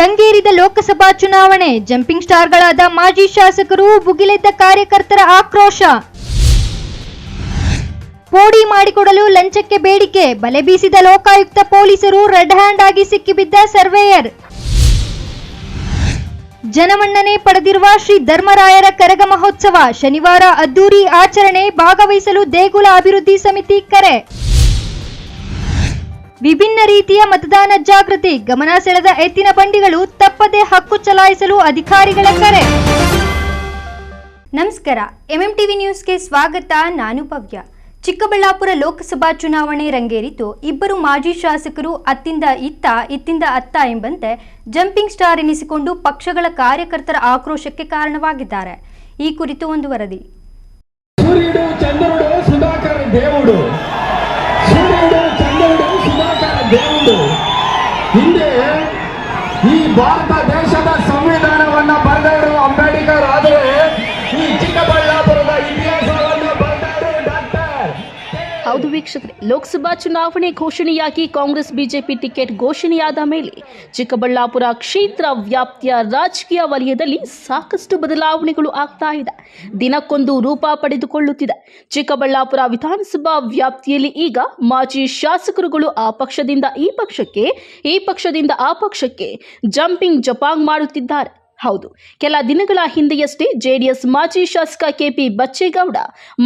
ರಂಗೇರಿದ ಲೋಕಸಭಾ ಚುನಾವಣೆ, ಜಂಪಿಂಗ್ ಸ್ಟಾರ್ಗಳಾದ ಮಾಜಿ ಶಾಸಕರು, ಭುಗಿಲೆದ್ದ ಕಾರ್ಯಕರ್ತರ ಆಕ್ರೋಶ. ಪೋಡಿ ಮಾಡಿಕೊಡಲು ಲಂಚಕ್ಕೆ ಬೇಡಿಕೆ, ಬಲೆ ಬೀಸಿದ ಲೋಕಾಯುಕ್ತ ಪೊಲೀಸರು, ರೆಡ್ ಹ್ಯಾಂಡ್ ಆಗಿ ಸಿಕ್ಕಿಬಿದ್ದ ಸರ್ವೇಯರ್. ಜನಮನ್ನಣೆ ಪಡೆದಿರುವ ಶ್ರೀ ಧರ್ಮರಾಯರ ಕರಗ ಮಹೋತ್ಸವ, ಶನಿವಾರ ಅದ್ದೂರಿ ಆಚರಣೆ, ಭಾಗವಹಿಸಲು ದೇಗುಲ ಅಭಿವೃದ್ಧಿ ಸಮಿತಿ ಕರೆ. ವಿಭಿನ್ನ ರೀತಿಯ ಮತದಾನ ಜಾಗೃತಿ, ಗಮನ ಸೆಳೆದ ಎತ್ತಿನ ಬಂಡಿಗಳು, ತಪ್ಪದೆ ಹಕ್ಕು ಚಲಾಯಿಸಲು ಅಧಿಕಾರಿಗಳ ಕರೆ. ನಮಸ್ಕಾರ, ಎಂಎಂಟಿವಿ ನ್ಯೂಸ್ಗೆ ಸ್ವಾಗತ. ನಾನು ಭವ್ಯ. ಚಿಕ್ಕಬಳ್ಳಾಪುರ ಲೋಕಸಭಾ ಚುನಾವಣೆ ರಂಗೇರಿದ್ದು, ಇಬ್ಬರು ಮಾಜಿ ಶಾಸಕರು ಅತ್ತಿಂದ ಇತ್ತ ಇತ್ತಿಂದ ಅತ್ತ ಎಂಬಂತೆ ಜಂಪಿಂಗ್ ಸ್ಟಾರ್ ಎನಿಸಿಕೊಂಡು ಪಕ್ಷಗಳ ಕಾರ್ಯಕರ್ತರ ಆಕ್ರೋಶಕ್ಕೆ ಕಾರಣವಾಗಿದ್ದಾರೆ. ಈ ಕುರಿತು ಒಂದು ವರದಿ. ಸೂರ್ಯುಡು ಚಂದ್ರುಡು ಸುಧಾಕರ್ దేవుడు, ಸೂರ್ಯುಡು ಚಂದ್ರುಡು ಸುಧಾಕರ್ దేవుడు. ಹಿಂದೆ ಈ ಭಾರತ ದೇಶದ ಸಂವಿಧಾನವನ್ನ ಬರೆದವರು ಅಂಬೇಡ್ಕರ್ ಆದರೆ ಈ ಚಿಕ್ಕಬಳ್ಳಾಪುರದ ಇತಿಹಾಸವನ್ನು ಬರೆದವರು ಡಾಕ್ಟರ್. ಹೌದು ವೀಕ್ಷಕರೇ, ಲೋಕಸಭಾ ಚುನಾವಣೆ ಘೋಷಣೆಯಾಗಿ ಕಾಂಗ್ರೆಸ್ ಬಿಜೆಪಿ ಟಿಕೆಟ್ ಘೋಷಣೆಯಾದ ಮೇಲೆ ಚಿಕ್ಕಬಳ್ಳಾಪುರ ಕ್ಷೇತ್ರ ವ್ಯಾಪ್ತಿಯ ರಾಜಕೀಯ ವಲಯದಲ್ಲಿ ಸಾಕಷ್ಟು ಬದಲಾವಣೆಗಳು ಆಗ್ತಾ ಇದೆ. ದಿನಕ್ಕೊಂದು ರೂಪ ಪಡೆದುಕೊಳ್ಳುತ್ತಿದೆ. ಚಿಕ್ಕಬಳ್ಳಾಪುರ ವಿಧಾನಸಭಾ ವ್ಯಾಪ್ತಿಯಲ್ಲಿ ಈಗ ಮಾಜಿ ಶಾಸಕರುಗಳು ಆ ಪಕ್ಷದಿಂದ ಈ ಪಕ್ಷಕ್ಕೆ, ಈ ಪಕ್ಷದಿಂದ ಆ ಪಕ್ಷಕ್ಕೆ ಜಂಪಿಂಗ್ ಜಪಾಂಗ್ ಮಾಡುತ್ತಿದ್ದಾರೆ. ಹೌದು, ಕೆಲ ದಿನಗಳ ಹಿಂದೆಯಷ್ಟೇ ಜೆಡಿಎಸ್ ಮಾಜಿ ಶಾಸಕ ಕೆಪಿ ಬಚ್ಚೇಗೌಡ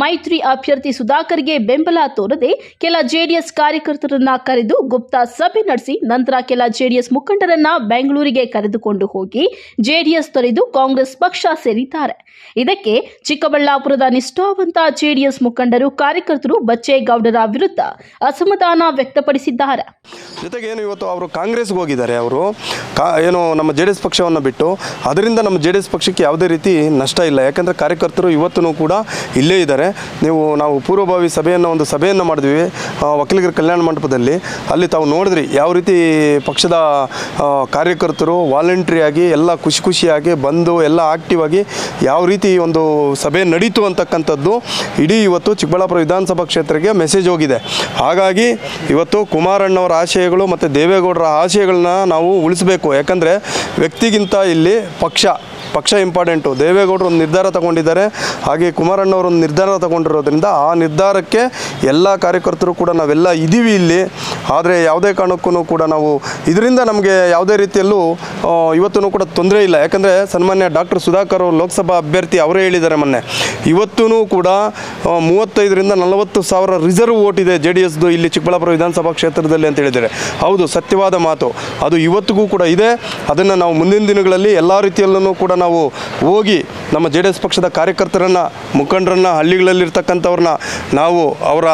ಮೈತ್ರಿ ಅಭ್ಯರ್ಥಿ ಸುಧಾಕರ್ಗೆ ಬೆಂಬಲ ತೋರದೆ ಕೆಲ ಜೆಡಿಎಸ್ ಕಾರ್ಯಕರ್ತರನ್ನ ಕರೆದು ಗುಪ್ತ ಸಭೆ ನಡೆಸಿ ನಂತರ ಕೆಲ ಜೆಡಿಎಸ್ ಮುಖಂಡರನ್ನ ಬೆಂಗಳೂರಿಗೆ ಕರೆದುಕೊಂಡು ಹೋಗಿ ಜೆಡಿಎಸ್ ತೊರೆದು ಕಾಂಗ್ರೆಸ್ ಪಕ್ಷ ಸೇರಿದ್ದಾರೆ. ಇದಕ್ಕೆ ಚಿಕ್ಕಬಳ್ಳಾಪುರದ ನಿಷ್ಠಾವಂತ ಜೆಡಿಎಸ್ ಮುಖಂಡರು, ಕಾರ್ಯಕರ್ತರು ಬಚ್ಚೇಗೌಡರ ವಿರುದ್ಧ ಅಸಮಾಧಾನ ವ್ಯಕ್ತಪಡಿಸಿದ್ದಾರೆ. ಜೊತೆಗೆ ಏನು ಇವತ್ತು ಅವರು ಕಾಂಗ್ರೆಸ್ಗೆ ಹೋಗಿದ್ದಾರೆ. ಅವರು ಏನು ನಮ್ಮ ಜೆಡಿಎಸ್ ಪಕ್ಷವನ್ನು ಬಿಟ್ಟು, ಅದರಿಂದ ನಮ್ಮ ಜೆಡಿಎಸ್ ಪಕ್ಷಕ್ಕೆ ಯಾವುದೇ ರೀತಿ ನಷ್ಟ ಇಲ್ಲ. ಯಾಕಂದರೆ ಕಾರ್ಯಕರ್ತರು ಇವತ್ತೂ ಕೂಡ ಇಲ್ಲೇ ಇದ್ದಾರೆ. ನಾವು ಪೂರ್ವಭಾವಿ ಒಂದು ಸಭೆಯನ್ನು ಮಾಡಿದ್ವಿ ಒಕ್ಕಲಿಗರ ಕಲ್ಯಾಣ ಮಂಟಪದಲ್ಲಿ. ಅಲ್ಲಿ ತಾವು ನೋಡಿದ್ರಿ ಯಾವ ರೀತಿ ಪಕ್ಷದ ಕಾರ್ಯಕರ್ತರು ವಾಲಂಟ್ರಿಯಾಗಿ ಎಲ್ಲ ಖುಷಿಯಾಗಿ ಬಂದು ಎಲ್ಲ ಆಕ್ಟಿವ್ ಆಗಿ ಯಾವ ರೀತಿ ಒಂದು ಸಭೆ ನಡೀತು ಅಂತಕ್ಕಂಥದ್ದು ಇಡೀ ಇವತ್ತು ಚಿಕ್ಕಬಳ್ಳಾಪುರ ವಿಧಾನಸಭಾ ಕ್ಷೇತ್ರಕ್ಕೆ ಮೆಸೇಜ್ ಹೋಗಿದೆ. ಹಾಗಾಗಿ ಇವತ್ತು ಕುಮಾರಣ್ಣವರ ಆಶಯಗಳು ಮತ್ತು ದೇವೇಗೌಡರ ಆಶಯಗಳನ್ನ ನಾವು ಉಳಿಸಬೇಕು. ಯಾಕಂದರೆ ವ್ಯಕ್ತಿಗಿಂತ ಇಲ್ಲಿ ಪಕ್ಷ ಇಂಪಾರ್ಟೆಂಟು. ದೇವೇಗೌಡರು ಒಂದು ನಿರ್ಧಾರ ತಗೊಂಡಿದ್ದಾರೆ, ಹಾಗೆ ಕುಮಾರಣ್ಣವರು ಒಂದು ನಿರ್ಧಾರ ತಗೊಂಡಿರೋದ್ರಿಂದ ಆ ನಿರ್ಧಾರಕ್ಕೆ ಎಲ್ಲ ಕಾರ್ಯಕರ್ತರು ಕೂಡ ನಾವೆಲ್ಲ ಇದ್ದೀವಿ ಇಲ್ಲಿ. ಆದರೆ ಯಾವುದೇ ಕಾರಣಕ್ಕೂ ಕೂಡ ನಾವು ಇದರಿಂದ ನಮಗೆ ಯಾವುದೇ ರೀತಿಯಲ್ಲೂ ಇವತ್ತೂ ಕೂಡ ತೊಂದರೆ ಇಲ್ಲ. ಯಾಕಂದರೆ ಸನ್ಮಾನ್ಯ ಡಾಕ್ಟರ್ ಸುಧಾಕರ್ ಅವರು ಲೋಕಸಭಾ ಅಭ್ಯರ್ಥಿ ಅವರೇ ಹೇಳಿದ್ದಾರೆ ಮೊನ್ನೆ, ಇವತ್ತೂ ಕೂಡ 35,000 to 40,000 ರಿಸರ್ವ್ ವೋಟ್ ಇದೆ ಜೆಡಿಎಸ್ದು ಇಲ್ಲಿ ಚಿಕ್ಕಬಳ್ಳಾಪುರ ವಿಧಾನಸಭಾ ಕ್ಷೇತ್ರದಲ್ಲಿ ಅಂತ ಹೇಳಿದ್ದಾರೆ. ಹೌದು, ಸತ್ಯವಾದ ಮಾತು. ಅದು ಇವತ್ತಿಗೂ ಕೂಡ ಇದೆ. ಅದನ್ನು ನಾವು ಮುಂದಿನ ದಿನಗಳಲ್ಲಿ ಎಲ್ಲ ರೀತಿಯಲ್ಲೂ ಕೂಡ ನಾವು ಹೋಗಿ ನಮ್ಮ ಜೆಡಿಎಸ್ ಪಕ್ಷದ ಕಾರ್ಯಕರ್ತರನ್ನು, ಮುಖಂಡರನ್ನು, ಹಳ್ಳಿಗಳಲ್ಲಿರ್ತಕ್ಕಂಥವ್ರನ್ನ ನಾವು ಅವರ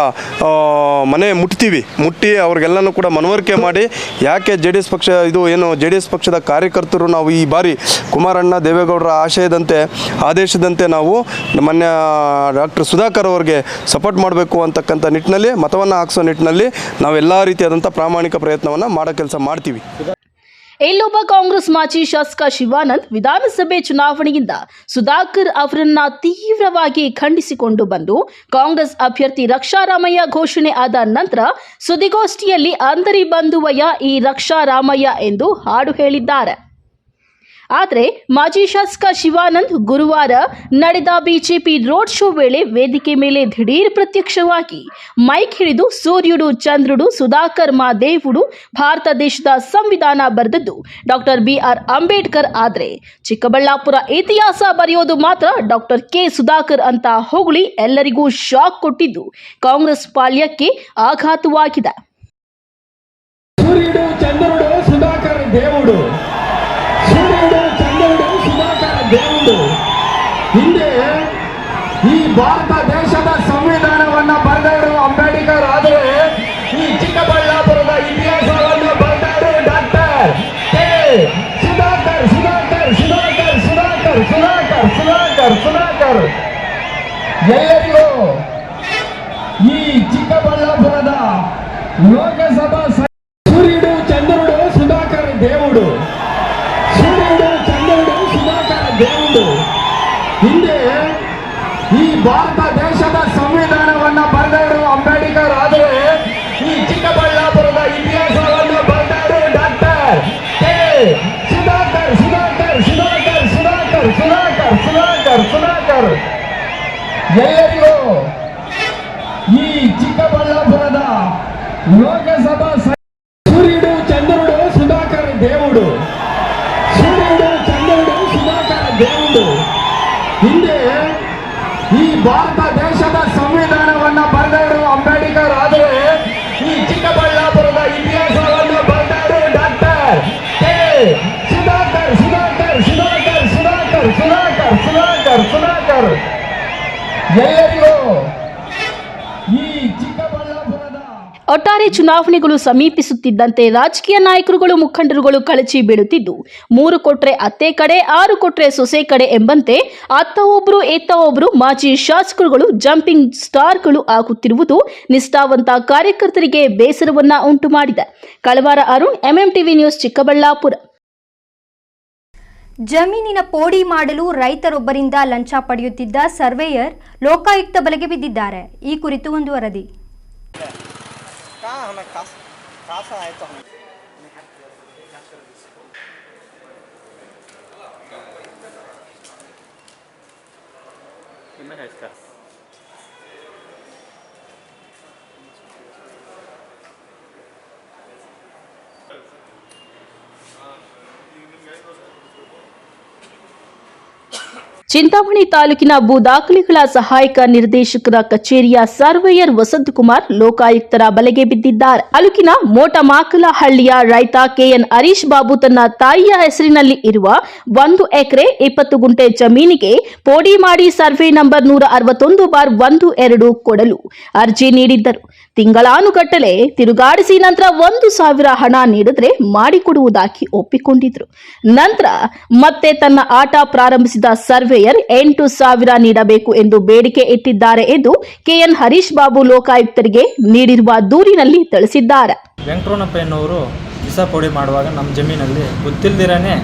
ಮನೆ ಮುಟ್ಟಿ ಅವ್ರಿಗೆಲ್ಲನೂ ಕೂಡ ಮನವರಿಕೆ ಮಾಡಿ ಯಾಕೆ ಜೆಡಿಎಸ್ ಪಕ್ಷ ಜೆಡಿಎಸ್ ಪಕ್ಷದ ಕಾರ್ಯಕರ್ತರು ನಾವು ಈ ಬಾರಿ ಕುಮಾರಣ್ಣ ದೇವೇಗೌಡರ ಆದೇಶದಂತೆ ನಾವು ಮಾನ್ಯ ಡಾಕ್ಟರ್ ಸುಧಾಕರ್ ಅವರಿಗೆ ಸಪೋರ್ಟ್ ಮಾಡಬೇಕು ಅಂತಕ್ಕಂಥ ನಿಟ್ಟಿನಲ್ಲಿ, ಮತವನ್ನು ಹಾಕಿಸೋ ನಿಟ್ಟಿನಲ್ಲಿ ನಾವೆಲ್ಲ ರೀತಿಯಾದಂಥ ಪ್ರಾಮಾಣಿಕ ಪ್ರಯತ್ನವನ್ನು ಮಾಡೋ ಕೆಲಸ ಮಾಡ್ತೀವಿ. ಇಲ್ಲೊಬ್ಬ ಕಾಂಗ್ರೆಸ್ ಮಾಜಿ ಶಾಸಕ ಶಿವಾನಂದ್ ವಿಧಾನಸಭೆ ಚುನಾವಣೆಯಿಂದ ಸುಧಾಕರ್ ಅವರನ್ನ ತೀವ್ರವಾಗಿ ಖಂಡಿಸಿಕೊಂಡು ಬಂದು ಕಾಂಗ್ರೆಸ್ ಅಭ್ಯರ್ಥಿ ರಕ್ಷಾರಾಮಯ್ಯ ಘೋಷಣೆ ಆದ ನಂತರ ಸುದ್ದಿಗೋಷ್ಠಿಯಲ್ಲಿ ಅಂದರಿ ಬಂಧುವಯ್ಯ ಈ ರಕ್ಷಾರಾಮಯ್ಯ ಎಂದು ಹಾಡು ಹೇಳಿದ್ದಾರೆ. ಆದರೆ ಮಾಜಿ ಶಾಸಕ ಶಿವಾನಂದ್ ಗುರುವಾರ ನಡೆದ ಬಿಜೆಪಿ ರೋಡ್ ಶೋ ವೇಳೆ ವೇದಿಕೆ ಮೇಲೆ ದಿಢೀರ್ ಪ್ರತ್ಯಕ್ಷವಾಗಿ ಮೈಕ್ ಹಿಡಿದು ಸೂರ್ಯುಡು ಚಂದ್ರುಡು ಸುಧಾಕರ್ ಮಾದೇವುಡು, ಭಾರತ ದೇಶದ ಸಂವಿಧಾನ ಬರೆದದ್ದು ಡಾಕ್ಟರ್ BR ಅಂಬೇಡ್ಕರ್, ಆದರೆ ಚಿಕ್ಕಬಳ್ಳಾಪುರ ಇತಿಹಾಸ ಬರೆಯೋದು ಮಾತ್ರ ಡಾಕ್ಟರ್ K ಸುಧಾಕರ್ ಅಂತ ಹೊಗಳಿ ಎಲ್ಲರಿಗೂ ಶಾಕ್ ಕೊಟ್ಟಿದ್ದು ಕಾಂಗ್ರೆಸ್ ಪಾಳ್ಯಕ್ಕೆ ಆಘಾತವಾಗಿದೆ. ಸೂರ್ಯುಡು ಚಂದ್ರುಡು ಸುಧಾಕರ್ దేవుడు, ಸೂರ್ಯುಡು ಚಂದ್ರುಡು ಸುಧಾಕರ್ దేవుడు. ಹಿಂದೆ ಈ ಭಾರತ ದೇಶದ ಸಂವಿಧಾನವನ್ನ ಬರೆದವರು ಅಂಬೇಡ್ಕರ್ ಆದರೆ ಈ ಚಿಕ್ಕಬಳ್ಳಾಪುರದ ಇತಿಹಾಸವನ್ನು ಬರೆದವರು ಡಾಕ್ಟರ್ K ಸುಧಾಕರ್. ಎಲ್ಲರಿಗೂ ಈ ಚಿಕ್ಕಬಳ್ಳಾಪುರದ ಲೋಕಸಭಾ ಸೂರ್ಯುಡು ಚಂದ್ರುಡು ಸುಧಾಕರ್ దేవుడు, ಸೂರ್ಯುಡು ಚಂದ್ರುಡು ಸುಧಾಕರ್ దేవుడు. ಹಿಂದೆ ಈ ಭಾರತ ದೇಶದ ಸಂವಿಧಾನವನ್ನ ಬರೆದವರು ಅಂಬೇಡ್ಕರ್ ಆದರೆ ಈ ಚಿಕ್ಕಬಳ್ಳಾಪುರದ ಇತಿಹಾಸವನ್ನು ಬರೆದವರು ಡಾಕ್ಟರ್ K ಸುಧಾಕರ್ ಸುಧಾಕರ್ ಸುಧಾಕರ್ ಸುಧಾಕರ್ ಸುಧಾಕರ್ ಸುಧಾಕರ್ ಸುಧಾಕರ್ ಎಲ್ಲರಿಗೂ ಈ ಚಿಕ್ಕಬಳ್ಳಾಪುರದ ಲೋಕಸಭಾ ಸೂರ್ಯುಡು ಚಂದ್ರುಡು ಸುಧಾಕರ್ దేవుడు ಸೂರ್ಯುಡು ಚಂದ್ರುಡು ಸುಧಾಕರ್ దేవుడు ಹಿಂದೆ ಈ ಭಾರತ ದೇಶದ ಸಂವಿಧಾನವನ್ನ ಬರೆದವರು ಅಂಬೇಡ್ಕರ್ ಆದರೆ ಈ ಚಿಕ್ಕಬಳ್ಳಾಪುರದ ಇತಿಹಾಸವನ್ನು ಬರೆದವರು ಡಾಕ್ಟರ್ ಕೆ ಸುಧಾಕರ್ ಸುಧಾಕರ್ ಸುಧಾಕರ್ ಸುಧಾಕರ್ ಸುಧಾಕರ್ ಸುಧಾಕರ್ ಸುಧಾಕರ್ ಎಲ್ಲರಿಗೂ ಈ ಚಿಕ್ಕಬಳ್ಳಾಪುರದ ಒಟ್ಟಾರೆ ಚುನಾವಣೆಗಳು ಸಮೀಪಿಸುತ್ತಿದ್ದಂತೆ ರಾಜಕೀಯ ನಾಯಕರುಗಳು ಮುಖಂಡರುಗಳು ಕಳಚಿ ಬೀಳುತ್ತಿದ್ದು 3 ಕೊಟ್ರೆ ಅತ್ತೆ ಕಡೆ 6 ಕೊಟ್ರೆ ಸೊಸೆ ಕಡೆ ಎಂಬಂತೆ ಅತ್ತ ಒಬ್ರು ಎತ್ತ ಒಬ್ರು ಮಾಜಿ ಶಾಸಕರುಗಳು ಜಂಪಿಂಗ್ ಸ್ಟಾರ್ಗಳು ಆಗುತ್ತಿರುವುದು ನಿಷ್ಠಾವಂತ ಕಾರ್ಯಕರ್ತರಿಗೆ ಬೇಸರವನ್ನ ಉಂಟು ಮಾಡಿದೆ. ಕಳವಾರ ಅರುಣ್, ಎಂಎಂಟಿವಿ ನ್ಯೂಸ್, ಚಿಕ್ಕಬಳ್ಳಾಪುರ. ಜಮೀನಿನ ಪೋಡಿ ಮಾಡಲು ರೈತರೊಬ್ಬರಿಂದ ಲಂಚ ಪಡೆಯುತ್ತಿದ್ದ ಸರ್ವೇಯರ್ ಲೋಕಾಯುಕ್ತ ಬಲೆಗೆ ಬಿದ್ದಿದ್ದಾರೆ. ಈ ಕುರಿತು ಒಂದು ವರದಿ. ಚಿಂತಾಮಣಿ ತಾಲೂಕಿನ ಭೂ ದಾಖಲೆಗಳ ಸಹಾಯಕ ನಿರ್ದೇಶಕರ ಕಚೇರಿಯ ಸರ್ವೇಯರ್ ವಸಂತಕುಮಾರ್ ಲೋಕಾಯುಕ್ತರ ಬಲೆಗೆ ಬಿದ್ದಿದ್ದಾರೆ. ತಾಲೂಕಿನ ಮೋಟಮಾಕಲಹಳ್ಳಿಯ ರೈತ ಕೆಎನ್ ಹರೀಶ್ ಬಾಬು ತನ್ನ ತಾಯಿಯ ಹೆಸರಿನಲ್ಲಿ ಇರುವ 1 ಎಕರೆ 20 ಗುಂಟೆ ಜಮೀನಿಗೆ ಪೋಡಿ ಮಾಡಿ ಸರ್ವೆ ನಂಬರ್ 161/12 ಕೊಡಲು ಅರ್ಜಿ ನೀಡಿದ್ದರು. ತಿಂಗಳಾನುಗಟ್ಟಲೆ ತಿರುಗಾಡಿಸಿ ನಂತರ 1,000 ಹಣ ನೀಡಿದ್ರೆ ಮಾಡಿಕೊಡುವುದಾಗಿ ಒಪ್ಪಿಕೊಂಡಿದ್ರು. ನಂತರ ಮತ್ತೆ ತನ್ನ ಆಟ ಪ್ರಾರಂಭಿಸಿದ ಸರ್ವೇಯರ್ 8,000 ನೀಡಬೇಕು ಎಂದು ಬೇಡಿಕೆ ಇಟ್ಟಿದ್ದಾರೆ ಎಂದು ಕೆಎನ್ ಹರೀಶ್ ಬಾಬು ಲೋಕಾಯುಕ್ತರಿಗೆ ನೀಡಿರುವ ದೂರಿನಲ್ಲಿ ತಿಳಿಸಿದ್ದಾರೆ. ವೆಂಕಟರಮಣಪ್ಪನವರು ವಿಸಾ ಪೋಡಿ ಮಾಡುವಾಗ ನಮ್ಮ ಜಮೀನಲ್ಲಿ ಗೊತ್ತಿಲ್ಲದಿರೇ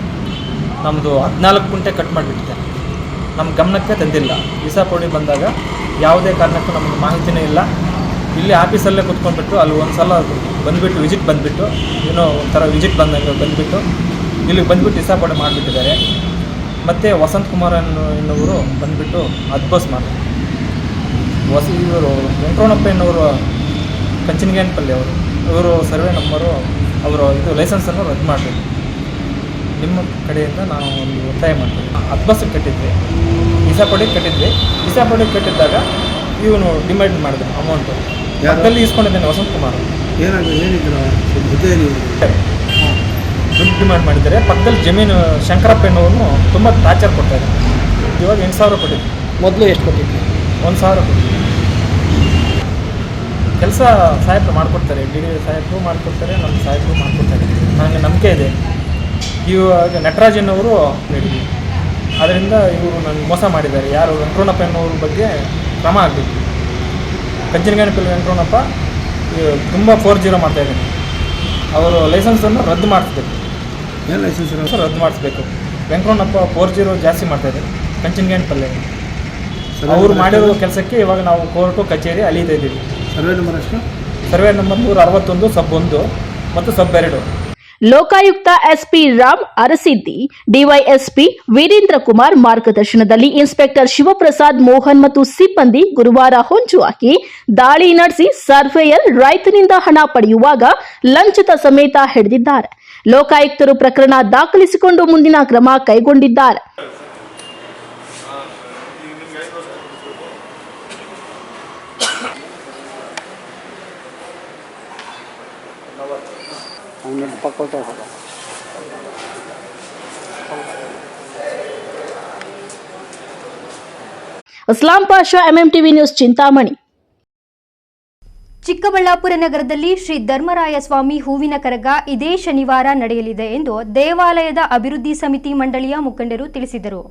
ನಮ್ಮದು 14 ಗುಂಟೆ ಕಟ್ ಮಾಡಿಬಿಟ್ಟಿದೆ. ನಮ್ಮ ಗಮನಕ್ಕೆ ತಂದಿಲ್ಲ. ವಿಸಾ ಪೋಡಿ ಬಂದಾಗ ಯಾವುದೇ ಕಾರಣಕ್ಕೂ ನಮಗೆ ಮಾಹಿತಿನೇ ಇಲ್ಲ. ಇಲ್ಲಿ ಆಫೀಸಲ್ಲೇ ಕುತ್ಕೊಂಡ್ಬಿಟ್ಟು ಅಲ್ಲಿ ಒಂದು ಸಲ ಬಂದುಬಿಟ್ಟು ವಿಸಿಟ್ ಬಂದುಬಿಟ್ಟು ಏನೋ ಒಂಥರ ವಿಸಿಟ್ ಬಂದಂಗೆ ಬಂದುಬಿಟ್ಟು ಇಲ್ಲಿಗೆ ಬಂದುಬಿಟ್ಟು ವಿಸಾ ಪೋಡಿ ಮಾಡಿಬಿಟ್ಟಿದ್ದಾರೆ. ಮತ್ತು ವಸಂತಕುಮಾರ್ ಎನ್ನುವರು ಬಂದುಬಿಟ್ಟು ಅದ್ಬೋಸ್ ಮಾಡಿ ಇವರು ವೆಂಕಟರಮಣಪ್ಪನವರು ಕಂಚಿನಗೇನಪಲ್ಲಿ ಇವರು ಸರ್ವೆ ನಂಬರು ಅವರು ಇದು ಲೈಸೆನ್ಸನ್ನು ರದ್ದು ಮಾಡಬೇಕು. ನಿಮ್ಮ ಕಡೆಯಿಂದ ನಾವು ಒಂದು ಒತ್ತಾಯ ಮಾಡ್ತೀವಿ. ಅದ್ಬಸ್ಸಿಗೆ ಕಟ್ಟಿದ್ವಿ, ವಿಸಾ ಪೋಡಿಗೆ ಕಟ್ಟಿದ್ವಿ. ವಿಸಾ ಪೋಡಿಗೆ ಕಟ್ಟಿದ್ದಾಗ ಇವನು ಡಿಮ್ಯಾಂಡ್ ಮಾಡಿದ್ರು ಅಮೌಂಟು. ಪಕ್ಕದಲ್ಲಿ ಇಸ್ಕೊಂಡಿದ್ದೇನೆ ವಸಂತಕುಮಾರ್ ದುಡ್ಡು ಡಿಮ್ಯಾಂಡ್ ಮಾಡಿದ್ದಾರೆ. ಪಕ್ಕದಲ್ಲಿ ಜಮೀನು ಶಂಕರಪ್ಪನವ್ರನ್ನು ತುಂಬ ಟಾರ್ಚರ್ ಕೊಡ್ತಾಯಿದ್ದಾರೆ. ಇವಾಗ 8,000 ಕೊಟ್ಟಿದ್ವಿ. ಮೊದಲು ಎಷ್ಟು ಕೊಟ್ಟಿದ್ವಿ? 1,000 ಕೊಟ್ಟಿದ್ವಿ. ಕೆಲಸ ಸಾಹೇಬರು ಮಾಡಿಕೊಡ್ತಾರೆ, ಡಿ ಡಿ ಸಾಹೇಬರು ಮಾಡಿಕೊಡ್ತಾರೆ, ನಮ್ಮ ಸಾಹೇಬರು ಮಾಡಿಕೊಡ್ತಾರೆ. ನನಗೆ ನಂಬಿಕೆ ಇದೆ. ಇವಾಗ ನಟರಾಜನವರು ಹೇಳಿದ್ವಿ. ಅದರಿಂದ ಇವರು ನನಗೆ ಮೋಸ ಮಾಡಿದ್ದಾರೆ. ಯಾರು ವೆಂಕಟರಮಣಪ್ಪನವ್ರ ಬಗ್ಗೆ ಕ್ರಮ ಆಗಬೇಕು. ಕಂಚಿನಗೇನಪಲ್ಲಿ ವೆಂಕಟರಮಣಪ್ಪ ತುಂಬ 40 ಮಾಡ್ತಾಯಿದ್ದೀನಿ. ಅವರು ಲೈಸೆನ್ಸನ್ನು ರದ್ದು ಮಾಡಿಸ್ಬೇಕು. ಏನು ಲೈಸೆನ್ಸ್ ರದ್ದು ಮಾಡಿಸ್ಬೇಕು. ವೆಂಕಟರಮಣಪ್ಪ 40 ಜಾಸ್ತಿ ಮಾಡ್ತಾಯಿದ್ದಾರೆ ಕಂಚಿನಗೇನಪಲ್ಲಿ. ಅವರು ಮಾಡಿರೋ ಕೆಲಸಕ್ಕೆ ಇವಾಗ ನಾವು ಕೋರ್ಟು ಕಚೇರಿ ಅಲೀತಾ ಇದ್ದೀವಿ. ಸರ್ವೆ ನಂಬರ್ ಎಷ್ಟು? ಸರ್ವೆ ನಂಬರ್ 161 ಸಬ್ 1 ಮತ್ತು ಸಬ್ 2. ಲೋಕಾಯುಕ್ತ ಎಸ್ಪಿ ರಾಮ್ ಅರಸಿದ್ದಿ, ಡಿವೈಎಸ್ಪಿ ವೀರೇಂದ್ರ ಕುಮಾರ್ ಮಾರ್ಗದರ್ಶನದಲ್ಲಿ ಇನ್ಸ್ಪೆಕ್ಟರ್ ಶಿವಪ್ರಸಾದ್ ಮೋಹನ್ ಮತ್ತು ಸಿಬ್ಬಂದಿ ಗುರುವಾರ ಹೊಂಚು ಹಾಕಿ ದಾಳಿ ನಡೆಸಿ ಸರ್ವೇಯರ್ ರೈತನಿಂದ ಹಣ ಪಡೆಯುವಾಗ ಲಂಚದ ಸಮೇತ ಹಿಡಿದಿದ್ದಾರೆ. ಲೋಕಾಯುಕ್ತರು ಪ್ರಕರಣ ದಾಖಲಿಸಿಕೊಂಡು ಮುಂದಿನ ಕ್ರಮ ಕೈಗೊಂಡಿದ್ದಾರೆ. Aslam Pasha, MMTV news, Chintamani. ಚಿಕ್ಕಬಳ್ಳಾಪುರ ನಗರದಲ್ಲಿ ಶ್ರೀ ಧರ್ಮರಾಯ ಸ್ವಾಮಿ ಹೂವಿನ ಕರಗ ಇದೇ ಶನಿವಾರ ನಡೆಯಲಿದೆ ಎಂದು ದೇವಾಲಯದ ಅಭಿವೃದ್ಧಿ ಸಮಿತಿ ಮಂಡಳಿಯ ಮುಖಂಡರು ತಿಳಿಸಿದರು.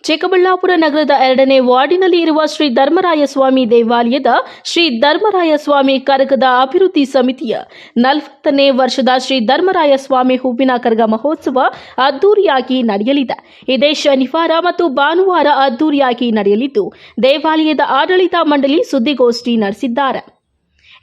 ಚಿಕ್ಕಬಳ್ಳಾಪುರ ನಗರದ 2ನೇ ವಾರ್ಡಿನಲ್ಲಿ ಇರುವ ಶ್ರೀ ಧರ್ಮರಾಯ ಸ್ವಾಮಿ ದೇವಾಲಯದ ಶ್ರೀ ಧರ್ಮರಾಯ ಸ್ವಾಮಿ ಕರಗದ ಅಭಿವೃದ್ಧಿ ಸಮಿತಿಯ 40ನೇ ವರ್ಷದ ಶ್ರೀ ಧರ್ಮರಾಯ ಸ್ವಾಮಿ ಹೂವಿನ ಕರಗ ಮಹೋತ್ಸವ ಅದ್ದೂರಿಯಾಗಿ ನಡೆಯಲಿದೆ. ಇದೇ ಶನಿವಾರ ಮತ್ತು ಭಾನುವಾರ ಅದ್ದೂರಿಯಾಗಿ ನಡೆಯಲಿದ್ದು ದೇವಾಲಯದ ಆಡಳಿತ ಮಂಡಳಿ ಸುದ್ದಿಗೋಷ್ಠಿ ನಡೆಸಿದ್ದಾರೆ.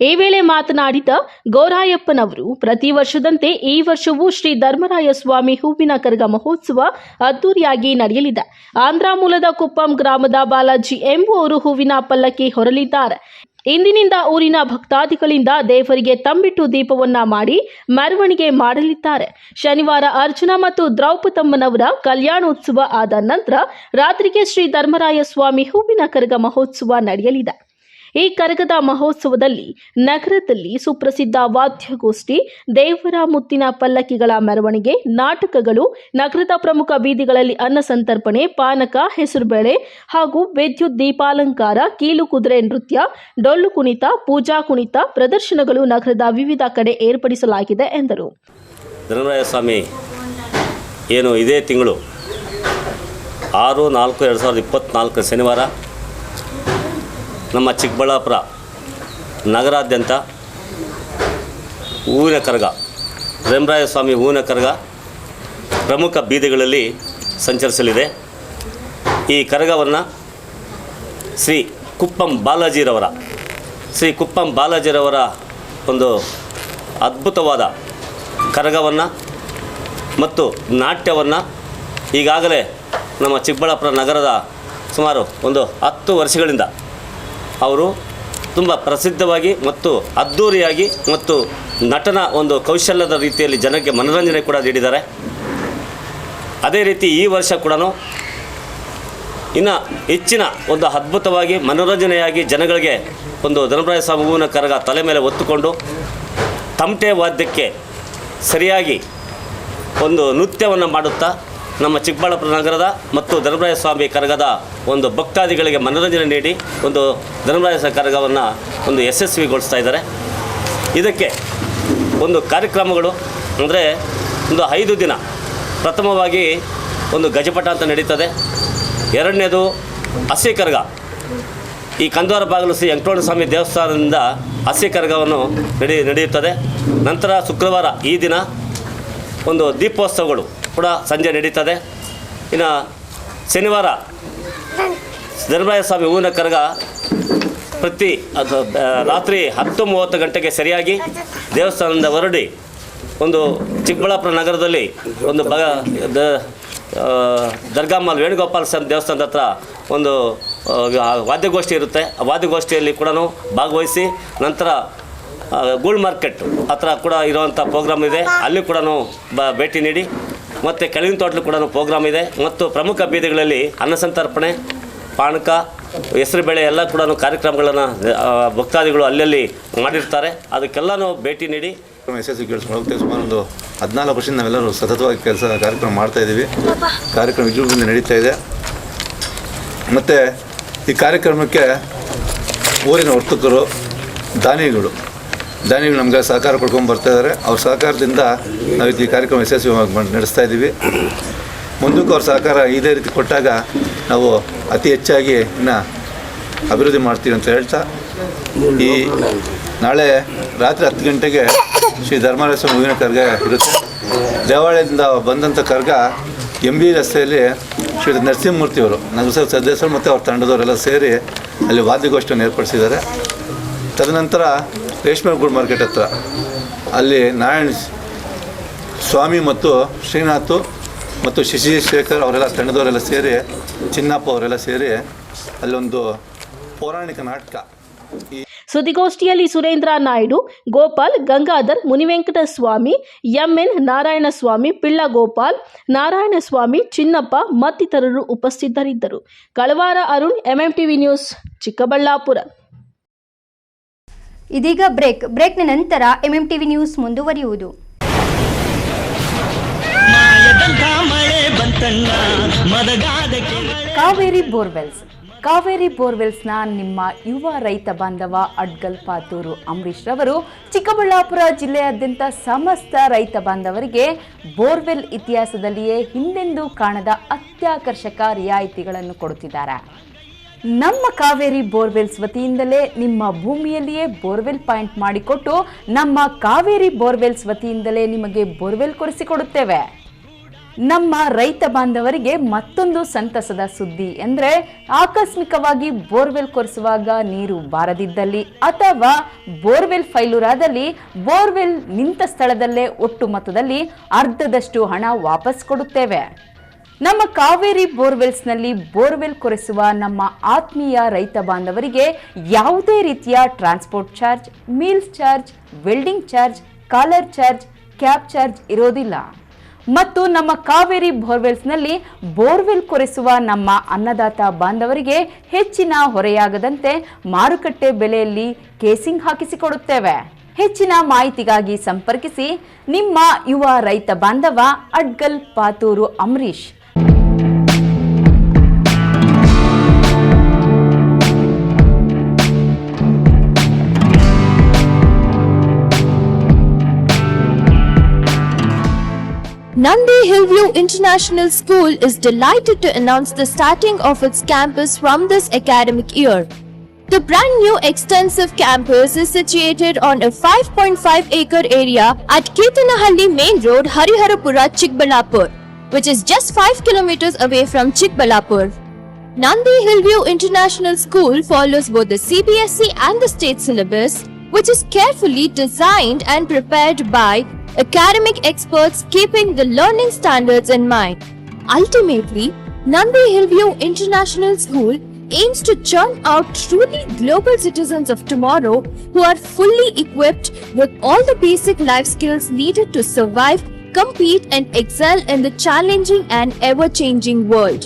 ಈ ವೇಳೆ ಮಾತನಾಡಿದ ಗೌರಾಯಪ್ಪನವರು ಪ್ರತಿ ವರ್ಷದಂತೆ ಈ ವರ್ಷವೂ ಶ್ರೀ ಧರ್ಮರಾಯ ಸ್ವಾಮಿ ಹೂವಿನ ಕರಗ ಮಹೋತ್ಸವ ಅದ್ದೂರಿಯಾಗಿ ನಡೆಯಲಿದೆ. ಆಂಧ್ರ ಮೂಲದ ಕುಪ್ಪಂ ಗ್ರಾಮದ ಬಾಲಾಜಿ ಎಂಬುವವರು ಹೂವಿನ ಪಲ್ಲಕ್ಕಿ ಹೊರಲಿದ್ದಾರೆ. ಇಂದಿನಿಂದ ಊರಿನ ಭಕ್ತಾದಿಗಳಿಂದ ದೇವರಿಗೆ ತಂಬಿಟ್ಟು ದೀಪವನ್ನ ಮಾಡಿ ಮೆರವಣಿಗೆ ಮಾಡಲಿದ್ದಾರೆ. ಶನಿವಾರ ಅರ್ಜುನ ಮತ್ತು ದ್ರೌಪದಮ್ಮನವರ ಕಲ್ಯಾಣೋತ್ಸವ ಆದ ನಂತರ ರಾತ್ರಿಗೆ ಶ್ರೀ ಧರ್ಮರಾಯ ಸ್ವಾಮಿ ಹೂವಿನ ಕರಗ ಮಹೋತ್ಸವ ನಡೆಯಲಿದೆ. ಈ ಕರಗದ ಮಹೋತ್ಸವದಲ್ಲಿ ನಗರದಲ್ಲಿ ಸುಪ್ರಸಿದ್ಧ ವಾದ್ಯಗೋಷ್ಠಿ, ದೇವರ ಮುತ್ತಿನ ಪಲ್ಲಕ್ಕಿಗಳ ಮೆರವಣಿಗೆ, ನಾಟಕಗಳು, ನಗರದ ಪ್ರಮುಖ ಬೀದಿಗಳಲ್ಲಿ ಅನ್ನ ಸಂತರ್ಪಣೆ, ಪಾನಕ, ಹೆಸರುಬೇಳೆ ಹಾಗೂ ವಿದ್ಯುತ್ ದೀಪಾಲಂಕಾರ, ಕೀಲು ಕುದುರೆ ನೃತ್ಯ, ಡೊಳ್ಳು ಕುಣಿತ, ಪೂಜಾ ಕುಣಿತ ಪ್ರದರ್ಶನಗಳು ನಗರದ ವಿವಿಧ ಕಡೆ ಏರ್ಪಡಿಸಲಾಗಿದೆ ಎಂದರು. ಧರ್ಮರಾಯ ಸ್ವಾಮಿ ಏನು ಇದೇ ತಿಂಗಳು 6/4/2024 ಶನಿವಾರ ನಮ್ಮ ಚಿಕ್ಕಬಳ್ಳಾಪುರ ನಗರಾದ್ಯಂತ ಹೂವಿನ ಕರಗ, ಧರ್ಮರಾಯ ಸ್ವಾಮಿ ಹೂವಿನ ಕರಗ ಪ್ರಮುಖ ಬೀದಿಗಳಲ್ಲಿ ಸಂಚರಿಸಲಿದೆ. ಈ ಕರಗವನ್ನು ಶ್ರೀ ಕುಪ್ಪಂ ಬಾಲಾಜಿರವರ ಒಂದು ಅದ್ಭುತವಾದ ಕರಗವನ್ನು ಮತ್ತು ನಾಟ್ಯವನ್ನು ಈಗಾಗಲೇ ನಮ್ಮ ಚಿಕ್ಕಬಳ್ಳಾಪುರ ನಗರದ ಸುಮಾರು ಒಂದು 10 ವರ್ಷಗಳಿಂದ ಅವರು ತುಂಬ ಪ್ರಸಿದ್ಧವಾಗಿ ಮತ್ತು ಅದ್ಧೂರಿಯಾಗಿ ಮತ್ತು ನಟನ ಒಂದು ಕೌಶಲ್ಯದ ರೀತಿಯಲ್ಲಿ ಜನಕ್ಕೆ ಮನೋರಂಜನೆ ಕೂಡ ನೀಡಿದ್ದಾರೆ. ಅದೇ ರೀತಿ ಈ ವರ್ಷ ಕೂಡ ಇನ್ನು ಹೆಚ್ಚಿನ ಒಂದು ಅದ್ಭುತವಾಗಿ ಮನೋರಂಜನೆಯಾಗಿ ಜನಗಳಿಗೆ ಒಂದು ಧರ್ಮರಾಯ ಸ್ವಾಮಿ ಹೂವಿನ ಕರಗ ತಲೆ ಮೇಲೆ ಹೊತ್ತುಕೊಂಡು ತಮಟೆ ವಾದ್ಯಕ್ಕೆ ಸರಿಯಾಗಿ ಒಂದು ನೃತ್ಯವನ್ನು ಮಾಡುತ್ತಾ ನಮ್ಮ ಚಿಕ್ಕಬಳ್ಳಾಪುರ ನಗರದ ಮತ್ತು ಧರ್ಮರಾಯ ಸ್ವಾಮಿ ಕರಗದ ಒಂದು ಭಕ್ತಾದಿಗಳಿಗೆ ಮನೋರಂಜನೆ ನೀಡಿ ಒಂದು ಧರ್ಮರಾಯ ಕರಗವನ್ನು ಒಂದು ಯಶಸ್ವಿಗೊಳಿಸ್ತಾ ಇದ್ದಾರೆ. ಇದಕ್ಕೆ ಒಂದು ಕಾರ್ಯಕ್ರಮಗಳು ಅಂದರೆ ಒಂದು 5 ದಿನ ಪ್ರಥಮವಾಗಿ ಒಂದು ಗಜಪಟ ಅಂತ ನಡೀತದೆ. ಎರಡನೇದು ಹಸಿ ಕರಗ, ಈ ಕಂದವಾರ ಬಾಗಿಲು ಶ್ರೀ ವೆಂಕಟರಮಣ ಸ್ವಾಮಿ ದೇವಸ್ಥಾನದಿಂದ ಹಸಿ ಕರಗವನ್ನು ನಡೆಯುತ್ತದೆ. ನಂತರ ಶುಕ್ರವಾರ ಈ ದಿನ ಒಂದು ದೀಪೋತ್ಸವಗಳು ಕೂಡ ಸಂಜೆ ನಡೀತದೆ. ಇನ್ನು ಶನಿವಾರ ಧರ್ಮರಾಯ ಸ್ವಾಮಿ ಹೂವಿನ ಕರಗ ರಾತ್ರಿ 10:30 ಗಂಟೆಗೆ ಸರಿಯಾಗಿ ದೇವಸ್ಥಾನದಿಂದ ಹೊರಡಿ ಒಂದು ಚಿಕ್ಕಬಳ್ಳಾಪುರ ನಗರದಲ್ಲಿ ಒಂದು ದರ್ಗಾಮಲ್ ವೇಣುಗೋಪಾಲ ಸ್ವಾಮಿ ದೇವಸ್ಥಾನದ ಹತ್ರ ಒಂದು ವಾದ್ಯಗೋಷ್ಠಿ ಇರುತ್ತೆ. ಆ ವಾದ್ಯಗೋಷ್ಠಿಯಲ್ಲಿ ಕೂಡ ಭಾಗವಹಿಸಿ ನಂತರ ಗೂಳ್ ಮಾರ್ಕೆಟ್ ಹತ್ರ ಕೂಡ ಇರುವಂಥ ಪ್ರೋಗ್ರಾಮ್ ಇದೆ, ಅಲ್ಲಿ ಕೂಡ ಭೇಟಿ ನೀಡಿ ಮತ್ತು ಕೆಳಗಿನ ತೋಟಲು ಕೂಡ ಪ್ರೋಗ್ರಾಮ್ ಇದೆ. ಮತ್ತು ಪ್ರಮುಖ ಬೀದಿಗಳಲ್ಲಿ ಅನ್ನಸಂತರ್ಪಣೆ, ಪಾನಕ, ಹೆಸರುಬೇಳೆ ಎಲ್ಲ ಕೂಡ ಕಾರ್ಯಕ್ರಮಗಳನ್ನು ಭಕ್ತಾದಿಗಳು ಅಲ್ಲಲ್ಲಿ ಮಾಡಿರ್ತಾರೆ. ಅದಕ್ಕೆಲ್ಲನೂ ಭೇಟಿ ನೀಡಿ ಯಶಸ್ವಿ ಕೇಳಿಸ್ಕೊಂಡು ಹೋಗ್ತೇವೆ. ಸುಮಾರು ಒಂದು 14 ವರ್ಷದಿಂದ ನಾವೆಲ್ಲರೂ ಸತತವಾಗಿ ಕಾರ್ಯಕ್ರಮ ಮಾಡ್ತಾಯಿದ್ದೀವಿ. ಕಾರ್ಯಕ್ರಮ ವಿಜೃಂಭಣೆಯಿಂದ ನಡೀತಾ ಇದೆ. ಮತ್ತು ಈ ಕಾರ್ಯಕ್ರಮಕ್ಕೆ ಊರಿನ ವರ್ತಕರು, ದಾನಿಗಳು ನಮಗೆ ಸಹಕಾರ ಕೊಡ್ಕೊಂಡು ಬರ್ತಾಯಿದ್ದಾರೆ. ಅವ್ರ ಸಹಕಾರದಿಂದ ನಾವು ಈ ಕಾರ್ಯಕ್ರಮ ಯಶಸ್ವಿಯಾಗಿ ನಡೆಸ್ತಾ ಇದ್ದೀವಿ. ಮುಂದಕ್ಕೂ ಅವ್ರ ಸಹಕಾರ ಇದೇ ರೀತಿ ಕೊಟ್ಟಾಗ ನಾವು ಅತಿ ಹೆಚ್ಚಾಗಿ ಇನ್ನು ಅಭಿವೃದ್ಧಿ ಮಾಡ್ತೀವಿ ಅಂತ ಹೇಳ್ತಾ, ಈ ನಾಳೆ ರಾತ್ರಿ 10 ಗಂಟೆಗೆ ಶ್ರೀ ಧರ್ಮರಾಯ ಸ್ವಾಮಿ ಹೂವಿನ ಕರಗ ಇರುತ್ತೆ. ದೇವಾಲಯದಿಂದ ಬಂದಂಥ ಕರಗ MB ರಸ್ತೆಯಲ್ಲಿ ಶ್ರೀ ನರಸಿಂಹಮೂರ್ತಿಯವರು, ನಗರಸಭೆ ಸದಸ್ಯರು ಮತ್ತು ಅವ್ರ ತಂಡದವರೆಲ್ಲ ಸೇರಿ ಅಲ್ಲಿ ವಾದ್ಯಗೋಷ್ಠಿಯನ್ನು ಏರ್ಪಡಿಸಿದ್ದಾರೆ. ತದನಂತರ ರೇಷ್ಮೆ ಗೂಳ್ ಮಾರ್ಕೆಟ್ ಹತ್ರ ಅಲ್ಲಿ ನಾರಾಯಣ ಸ್ವಾಮಿ ಮತ್ತು ಶ್ರೀನಾಥ್ ಮತ್ತು ಶಶಿಶೇಖರ್ ಅವರೆಲ್ಲ ತಂಡದವರೆಲ್ಲ ಸೇರಿ, ಚಿನ್ನಪ್ಪ ಅವರೆಲ್ಲ ಸೇರಿ ಅಲ್ಲೊಂದು ಪೌರಾಣಿಕ ನಾಟಕ. ಸುದ್ದಿಗೋಷ್ಠಿಯಲ್ಲಿ ಸುರೇಂದ್ರ ನಾಯ್ಡು, ಗೋಪಾಲ್, ಗಂಗಾಧರ್, ಮುನಿವೆಂಕಟಸ್ವಾಮಿ, MN ನಾರಾಯಣಸ್ವಾಮಿ, ಪಿಳ್ಳ ಗೋಪಾಲ್, ನಾರಾಯಣಸ್ವಾಮಿ, ಚಿನ್ನಪ್ಪ ಮತ್ತಿತರರು ಉಪಸ್ಥಿತರಿದ್ದರು. ಕಳವಾರ ಅರುಣ್, MMTV ನ್ಯೂಸ್, ಚಿಕ್ಕಬಳ್ಳಾಪುರ. ಇದೀಗ ಬ್ರೇಕ್ನ ನಂತರ MMTV ನ್ಯೂಸ್ ಮುಂದುವರಿಯುವುದು. ಕಾವೇರಿ ಬೋರ್ವೆಲ್ಸ್ನ ನಿಮ್ಮ ಯುವ ರೈತ ಬಾಂಧವ ಅಡ್ಗಲ್ ಪಾತೂರು ಅಂಬರೀಶ್ ರವರು ಚಿಕ್ಕಬಳ್ಳಾಪುರ ಜಿಲ್ಲೆಯಾದ್ಯಂತ ಸಮಸ್ತ ರೈತ ಬಾಂಧವರಿಗೆ ಬೋರ್ವೆಲ್ ಇತಿಹಾಸದಲ್ಲಿಯೇ ಹಿಂದೆಂದೂ ಕಾಣದ ಅತ್ಯಾಕರ್ಷಕ ರಿಯಾಯಿತಿಗಳನ್ನು ಕೊಡುತ್ತಿದ್ದಾರೆ. ನಮ್ಮ ಕಾವೇರಿ ಬೋರ್ವೆಲ್ಸ್ ವತಿಯಿಂದಲೇ ನಿಮ್ಮ ಭೂಮಿಯಲ್ಲಿಯೇ ಬೋರ್ವೆಲ್ ಪಾಯಿಂಟ್ ಮಾಡಿಕೊಟ್ಟು ನಮ್ಮ ಕಾವೇರಿ ಬೋರ್ವೆಲ್ಸ್ ವತಿಯಿಂದಲೇ ನಿಮಗೆ ಬೋರ್ವೆಲ್ ಕೊಡಿಸಿಕೊಡುತ್ತೇವೆ. ನಮ್ಮ ರೈತ ಬಾಂಧವರಿಗೆ ಮತ್ತೊಂದು ಸಂತಸದ ಸುದ್ದಿ ಅಂದರೆ ಆಕಸ್ಮಿಕವಾಗಿ ಬೋರ್ವೆಲ್ ಕೊರೆಸುವಾಗ ನೀರು ಬಾರದಿದ್ದಲ್ಲಿ ಅಥವಾ ಬೋರ್ವೆಲ್ ಫೈಲೂರಾದಲ್ಲಿ ಬೋರ್ವೆಲ್ ನಿಂತ ಸ್ಥಳದಲ್ಲೇ ಒಟ್ಟು ಮೊತ್ತದಲ್ಲಿ ಅರ್ಧದಷ್ಟು ಹಣ ವಾಪಸ್ ಕೊಡುತ್ತೇವೆ. ನಮ್ಮ ಕಾವೇರಿ ಬೋರ್ವೆಲ್ಸ್ನಲ್ಲಿ ಬೋರ್ವೆಲ್ ಕೊರೆಸುವ ನಮ್ಮ ಆತ್ಮೀಯ ರೈತ ಬಾಂಧವರಿಗೆ ಯಾವುದೇ ರೀತಿಯ transport charge, meals charge, welding charge, collar charge, cab charge ಇರೋದಿಲ್ಲ. ಮತ್ತು ನಮ್ಮ ಕಾವೇರಿ ಬೋರ್ವೆಲ್ಸ್ನಲ್ಲಿ ಬೋರ್ವೆಲ್ ಕೊರೆಸುವ ನಮ್ಮ ಅನ್ನದಾತ ಬಾಂಧವರಿಗೆ ಹೆಚ್ಚಿನ ಹೊರೆಯಾಗದಂತೆ ಮಾರುಕಟ್ಟೆ ಬೆಲೆಯಲ್ಲಿ ಕೇಸಿಂಗ್ ಹಾಕಿಸಿಕೊಡುತ್ತೇವೆ. ಹೆಚ್ಚಿನ ಮಾಹಿತಿಗಾಗಿ ಸಂಪರ್ಕಿಸಿ ನಿಮ್ಮ ಯುವ ರೈತ ಬಾಂಧವ ಅಡ್ಗಲ್ Pathuru Ambareesh. Nandi Hillview International School is delighted to announce the starting of its campus from this academic year. The brand new extensive campus is situated on a 5.5-acre area at Ketanahalli Main Road, Hariharapura, Chikbalapur, which is just 5 kilometers away from Chikbalapur. Nandi Hillview International School follows both the CBSE and the state syllabus, which is carefully designed and prepared by academic experts keeping the learning standards in mind. Ultimately, Nandi Hillview International School aims to churn out truly global citizens of tomorrow who are fully equipped with all the basic life skills needed to survive, compete and excel in the challenging and ever-changing world.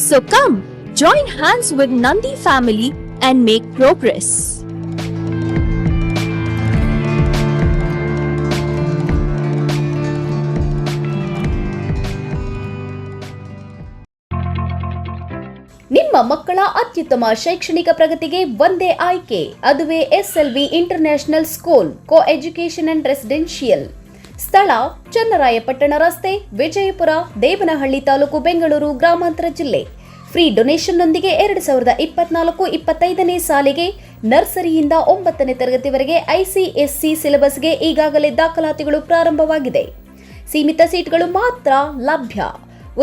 So come, join hands with Nandi family and make progress. ನಿಮ್ಮ ಮಕ್ಕಳ ಅತ್ಯುತ್ತಮ ಶೈಕ್ಷಣಿಕ ಪ್ರಗತಿಗೆ ಒಂದೇ ಆಯ್ಕೆ, ಅದುವೇ SLV international school co education and residential. ಸ್ಥಳ ಚನ್ನರಾಯಪಟ್ಟಣ ರಸ್ತೆ, ವಿಜಯಪುರ, ದೇವನಹಳ್ಳಿ ತಾಲೂಕು, ಬೆಂಗಳೂರು ಗ್ರಾಮಾಂತರ ಜಿಲ್ಲೆ. ಫ್ರೀ ಡೊನೇಷನ್ನೊಂದಿಗೆ 2024-25ನೇ ಸಾಲಿಗೆ ನರ್ಸರಿಯಿಂದ 9ನೇ ತರಗತಿವರೆಗೆ ICSE ಸಿಲೆಬಸ್ಗೆ ಈಗಾಗಲೇ ದಾಖಲಾತಿಗಳು ಪ್ರಾರಂಭವಾಗಿದೆ. ಸೀಮಿತ ಸೀಟ್ಗಳು ಮಾತ್ರ ಲಭ್ಯ.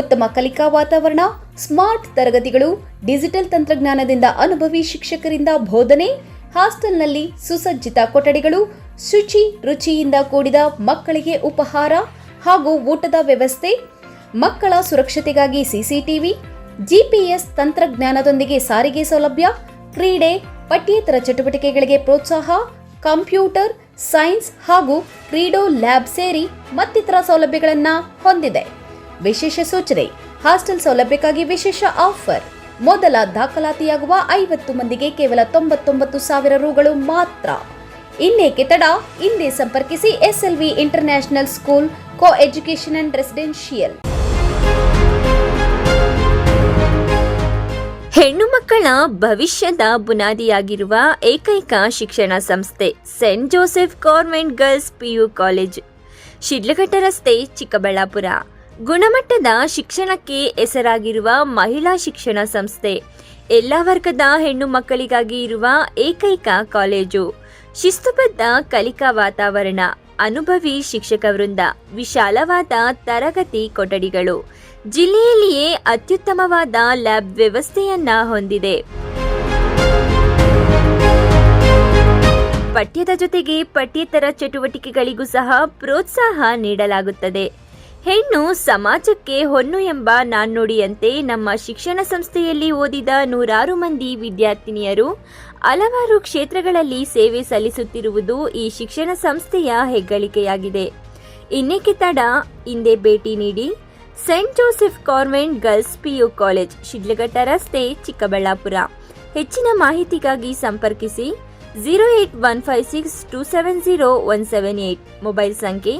ಉತ್ತಮ ಕಲಿಕಾ ವಾತಾವರಣ, ಸ್ಮಾರ್ಟ್ ತರಗತಿಗಳು, ಡಿಜಿಟಲ್ ತಂತ್ರಜ್ಞಾನದಿಂದ ಅನುಭವಿ ಶಿಕ್ಷಕರಿಂದ ಬೋಧನೆ, ಹಾಸ್ಟೆಲ್ನಲ್ಲಿ ಸುಸಜ್ಜಿತ ಕೊಠಡಿಗಳು, ಶುಚಿ ರುಚಿಯಿಂದ ಕೂಡಿದ ಮಕ್ಕಳಿಗೆ ಉಪಹಾರ ಹಾಗೂ ಊಟದ ವ್ಯವಸ್ಥೆ, ಮಕ್ಕಳ ಸುರಕ್ಷತೆಗಾಗಿ CCTV, GPS ತಂತ್ರಜ್ಞಾನದೊಂದಿಗೆ ಸಾರಿಗೆ ಸೌಲಭ್ಯ, ಕ್ರೀಡೆ, ಪಠ್ಯೇತರ ಚಟುವಟಿಕೆಗಳಿಗೆ ಪ್ರೋತ್ಸಾಹ, ಕಂಪ್ಯೂಟರ್, ಸೈನ್ಸ್ ಹಾಗೂ ಕ್ರೀಡೋ ಲ್ಯಾಬ್ ಸೇರಿ ಮತ್ತಿತರ ಸೌಲಭ್ಯಗಳನ್ನು ಹೊಂದಿದೆ. ವಿಶೇಷ ಸೂಚನೆ: ಹಾಸ್ಟೆಲ್ ಸೌಲಭ್ಯಕ್ಕಾಗಿ ವಿಶೇಷ ಆಫರ್. ಮೊದಲ ದಾಖಲಾತಿಯಾಗುವ 50 ಮಂದಿಗೆ ಕೇವಲ 99,000 ರೂಗಳು ಮಾತ್ರ. ಇನ್ನೇಕೆ ತಡ? ಹಿಂದೆ ಸಂಪರ್ಕಿಸಿ SLV international school co education and residential. ಹೆಣ್ಣು ಮಕ್ಕಳ ಭವಿಷ್ಯದ ಬುನಾದಿಯಾಗಿರುವ ಏಕೈಕ ಶಿಕ್ಷಣ ಸಂಸ್ಥೆ saint Joseph government girls PU college, Shidlaghatta ರಸ್ತೆ, ಚಿಕ್ಕಬಳ್ಳಾಪುರ. ಗುಣಮಟ್ಟದ ಶಿಕ್ಷಣಕ್ಕೆ ಹೆಸರಾಗಿರುವ ಮಹಿಳಾ ಶಿಕ್ಷಣ ಸಂಸ್ಥೆ. ಎಲ್ಲ ವರ್ಗದ ಹೆಣ್ಣು ಮಕ್ಕಳಿಗಾಗಿ ಇರುವ ಏಕೈಕ ಕಾಲೇಜು. ಶಿಸ್ತುಬದ್ಧ ಕಲಿಕಾ ವಾತಾವರಣ, ಅನುಭವಿ ಶಿಕ್ಷಕ ವೃಂದ, ವಿಶಾಲವಾದ ತರಗತಿ ಕೊಠಡಿಗಳು, ಜಿಲ್ಲೆಯಲ್ಲಿಯೇ ಅತ್ಯುತ್ತಮವಾದ ಲ್ಯಾಬ್ ವ್ಯವಸ್ಥೆಯನ್ನ ಹೊಂದಿದೆ. ಪಠ್ಯದ ಜೊತೆಗೆ ಪಠ್ಯೇತರ ಚಟುವಟಿಕೆಗಳಿಗೂ ಸಹ ಪ್ರೋತ್ಸಾಹ ನೀಡಲಾಗುತ್ತದೆ. ಹೆಣ್ಣು ಸಮಾಜಕ್ಕೆ ಹೊನ್ನು ಎಂಬ ನಾಣ್ಣುಡಿಯಂತೆ ನಮ್ಮ ಶಿಕ್ಷಣ ಸಂಸ್ಥೆಯಲ್ಲಿ ಓದಿದ ನೂರಾರು ಮಂದಿ ವಿದ್ಯಾರ್ಥಿನಿಯರು ಹಲವಾರು ಕ್ಷೇತ್ರಗಳಲ್ಲಿ ಸೇವೆ ಸಲ್ಲಿಸುತ್ತಿರುವುದು ಈ ಶಿಕ್ಷಣ ಸಂಸ್ಥೆಯ ಹೆಗ್ಗಳಿಕೆಯಾಗಿದೆ. ಇನ್ನೇಕೆ ತಡ? ಹಿಂದೆ ಭೇಟಿ ನೀಡಿ. Saint Joseph government girls PU college, Shidlaghatta ರಸ್ತೆ, ಚಿಕ್ಕಬಳ್ಳಾಪುರ. ಹೆಚ್ಚಿನ ಮಾಹಿತಿಗಾಗಿ ಸಂಪರ್ಕಿಸಿ 08156270178. ಮೊಬೈಲ್ ಸಂಖ್ಯೆ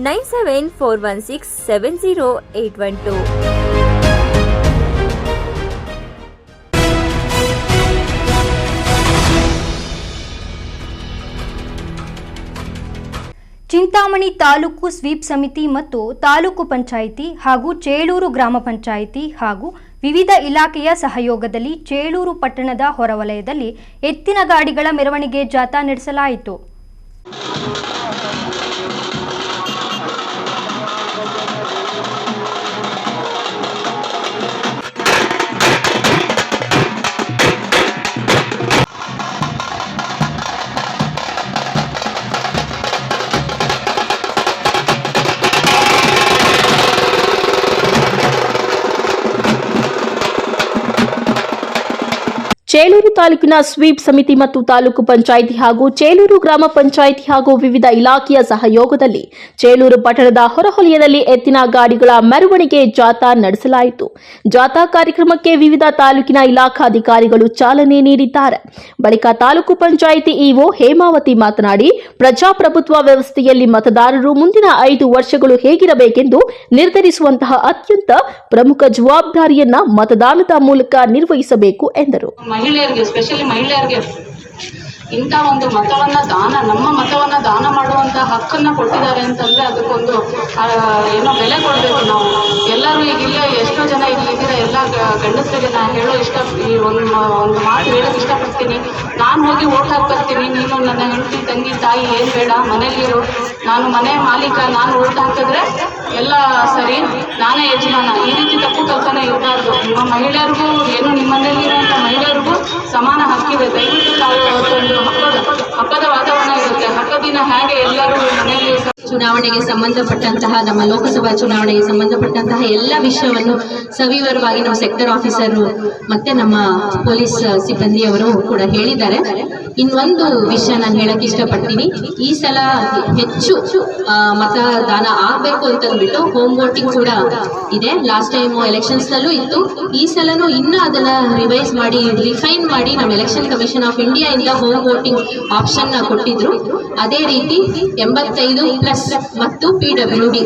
9741670812. ಚಿಂತಾಮಣಿ ತಾಲೂಕು ಸ್ವೀಪ್ ಸಮಿತಿ ಮತ್ತು ತಾಲೂಕು ಪಂಚಾಯಿತಿ ಹಾಗೂ ಚೇಳೂರು ಗ್ರಾಮ ಪಂಚಾಯಿತಿ ಹಾಗೂ ವಿವಿಧ ಇಲಾಖೆಯ ಸಹಯೋಗದಲ್ಲಿ ಚೇಳೂರು ಪಟ್ಟಣದ ಹೊರವಲಯದಲ್ಲಿ ಎತ್ತಿನ ಗಾಡಿಗಳ ಮೆರವಣಿಗೆ ಜಾಥಾ ನಡೆಸಲಾಯಿತು. ಚೇಳೂರು ತಾಲೂಕಿನ ಸ್ವೀಪ್ ಸಮಿತಿ ಮತ್ತು ತಾಲೂಕು ಪಂಚಾಯಿತಿ ಹಾಗೂ ಚೇಳೂರು ಗ್ರಾಮ ಪಂಚಾಯಿತಿ ಹಾಗೂ ವಿವಿಧ ಇಲಾಖೆಯ ಸಹಯೋಗದಲ್ಲಿ ಚೇಳೂರು ಪಟ್ಟಣದ ಹೊರವಲಯದಲ್ಲಿ ಎತ್ತಿನ ಗಾಡಿಗಳ ಮೆರವಣಿಗೆ ಜಾಥಾ ನಡೆಸಲಾಯಿತು. ಜಾಥಾ ಕಾರ್ಯಕ್ರಮಕ್ಕೆ ವಿವಿಧ ತಾಲೂಕಿನ ಇಲಾಖಾಧಿಕಾರಿಗಳು ಚಾಲನೆ ನೀಡಿದ್ದಾರೆ. ಬಳಿಕ ತಾಲೂಕು ಪಂಚಾಯಿತಿ ಇಒ ಹೇಮಾವತಿ ಮಾತನಾಡಿ, ಪ್ರಜಾಪ್ರಭುತ್ವ ವ್ಯವಸ್ಥೆಯಲ್ಲಿ ಮತದಾರರು ಮುಂದಿನ 5 ವರ್ಷಗಳು ಹೇಗಿರಬೇಕೆಂದು ನಿರ್ಧರಿಸುವಂತಹ ಅತ್ಯಂತ ಪ್ರಮುಖ ಜವಾಬ್ದಾರಿಯನ್ನ ಮತದಾನದ ಮೂಲಕ ನಿರ್ವಹಿಸಬೇಕು ಎಂದರು. ಮಹಿಳೆಯರಿಗೆ, ಸ್ಪೆಷಲಿ ಮಹಿಳೆಯರಿಗೆ ಇಂಥ ಒಂದು ಮತವನ್ನ ನಮ್ಮ ಮತವನ್ನ ದಾನ ಮಾಡುವಂತ ಹಕ್ಕನ್ನ ಕೊಟ್ಟಿದ್ದಾರೆ ಅಂತಂದ್ರೆ ಅದಕ್ಕೊಂದು ಏನೋ ಬೆಲೆ ಕೊಡಬೇಕು. ನಾವು ಎಲ್ಲರೂ ಈಗ ಇಲ್ಲೇ ಎಷ್ಟೋ ಜನ ಇಲ್ಲಿದ್ದೀರ, ಎಲ್ಲ ಗಂಡಸರಿಗೆ ನಾನು ಈ ಒಂದು ಮಾತು ಹೇಳಕ್ ಇಷ್ಟಪಡ್ತೀನಿ. ನಾನು ಹೋಗಿ ಓಟ್ ಹಾಕ್ಬರ್ತೀನಿ, ನೀನು ನನ್ನ ಹೆಂಡತಿ, ತಂಗಿ, ತಾಯಿ ಏನ್ ಬೇಡ, ಮನೇಲಿರು, ನಾನು ಮನೆ ಮಾಲೀಕ, ನಾನು ಓಟ್ ಹಾಕಿದ್ರೆ ಎಲ್ಲ ಸರಿ, ನಾನೇ ಯಜಮಾನ, ಈ ರೀತಿ ತಪ್ಪು ಕಲ್ಪನೆ ಇರಬಾರ್ದು. ನಿಮ್ಮ ಮಹಿಳೆಯರಿಗೂ ಏನು ನಿಮ್ಮ ಮನೆಯಲ್ಲಿರುವಂಥ ಮಹಿಳೆಯರಿಗೂ ಸಮಾನ ಹಕ್ಕಿದೆ. ದಯವಿಟ್ಟು ತಾವು ಹಬ್ಬದ ವಾತಾವರಣ ಇರುತ್ತೆ. ಹಬ್ಬದ ದಿನ ಹೇಗೆ ಎಲ್ಲರೂ ಮನೆಯಲ್ಲಿ ಚುನಾವಣೆಗೆ ಸಂಬಂಧಪಟ್ಟಂತಹ, ನಮ್ಮ ಲೋಕಸಭಾ ಚುನಾವಣೆಗೆ ಸಂಬಂಧಪಟ್ಟಂತಹ ಎಲ್ಲ ವಿಷಯವನ್ನು ಸವಿವರವಾಗಿ ನಮ್ಮ ಸೆಕ್ಟರ್ ಆಫೀಸರು ಮತ್ತೆ ನಮ್ಮ ಪೊಲೀಸ್ ಸಿಬ್ಬಂದಿಯವರು ಕೂಡ ಹೇಳಿದ್ದಾರೆ. ಇನ್ನೊಂದು ವಿಷಯ ನಾನು ಹೇಳಕ್ ಇಷ್ಟಪಡ್ತೀನಿ. ಈ ಸಲ ಹೆಚ್ಚು ಮತದಾನ ಆಗ್ಬೇಕು ಅಂತಂದ್ಬಿಟ್ಟು ಹೋಮ್ ವೋಟಿಂಗ್ ಕೂಡ ಇದೆ. ಲಾಸ್ಟ್ ಟೈಮ್ ಎಲೆಕ್ಷನ್ಸ್ ನಲ್ಲೂ ಇತ್ತು. ಈ ಸಲನೂ ಇನ್ನೂ ಅದನ್ನ ರಿವೈಸ್ ಮಾಡಿ, ರಿಫೈನ್ ಮಾಡಿ ನಮ್ಮ ಎಲೆಕ್ಷನ್ ಕಮಿಷನ್ ಆಫ್ ಇಂಡಿಯಾ ಇಂದ ಹೋಮ್ ವೋಟಿಂಗ್ ಆಪ್ಷನ್ ಕೊಟ್ಟಿದ್ರು. ಅದೇ ರೀತಿ 85+ ಮತ್ತು PWD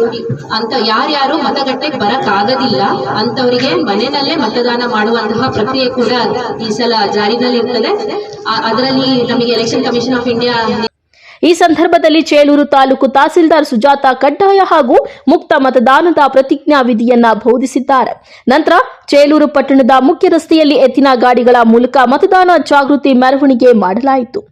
ಅಂತ ಯಾರ್ಯಾರು ಮತಗಟ್ಟೆಗೆ ಬರಕ್ ಆಗೋದಿಲ್ಲ ಅಂತವರಿಗೆ ಮನೆಯಲ್ಲೇ ಮತದಾನ ಮಾಡುವಂತಹ ಪ್ರಕ್ರಿಯೆ ಕೂಡ ಈ ಸಲ ಜಾರಿನಲ್ಲಿರ್ತದೆ. ಅದರಲ್ಲಿ ನಮಗೆ ಎಲೆಕ್ಷನ್ ಕಮಿಷನ್ ಆಫ್ ಇಂಡಿಯಾ ಈ ಸಂದರ್ಭದಲ್ಲಿ ಚೇಳೂರು ತಾಲೂಕು ತಹಸೀಲ್ದಾರ್ ಸುಜಾತ ಕಡ್ಡಾಯ ಹಾಗೂ ಮುಕ್ತ ಮತದಾನದ ಪ್ರತಿಜ್ಞಾ ವಿಧಿಯನ್ನ ಬೋಧಿಸಿದ್ದಾರೆ. ನಂತರ ಚೇಳೂರು ಪಟ್ಟಣದ ಮುಖ್ಯ ರಸ್ತೆಯಲ್ಲಿ ಎತ್ತಿನ ಗಾಡಿಗಳ ಮೂಲಕ ಮತದಾನ ಜಾಗೃತಿ ಮೆರವಣಿಗೆ ಮಾಡಲಾಯಿತು.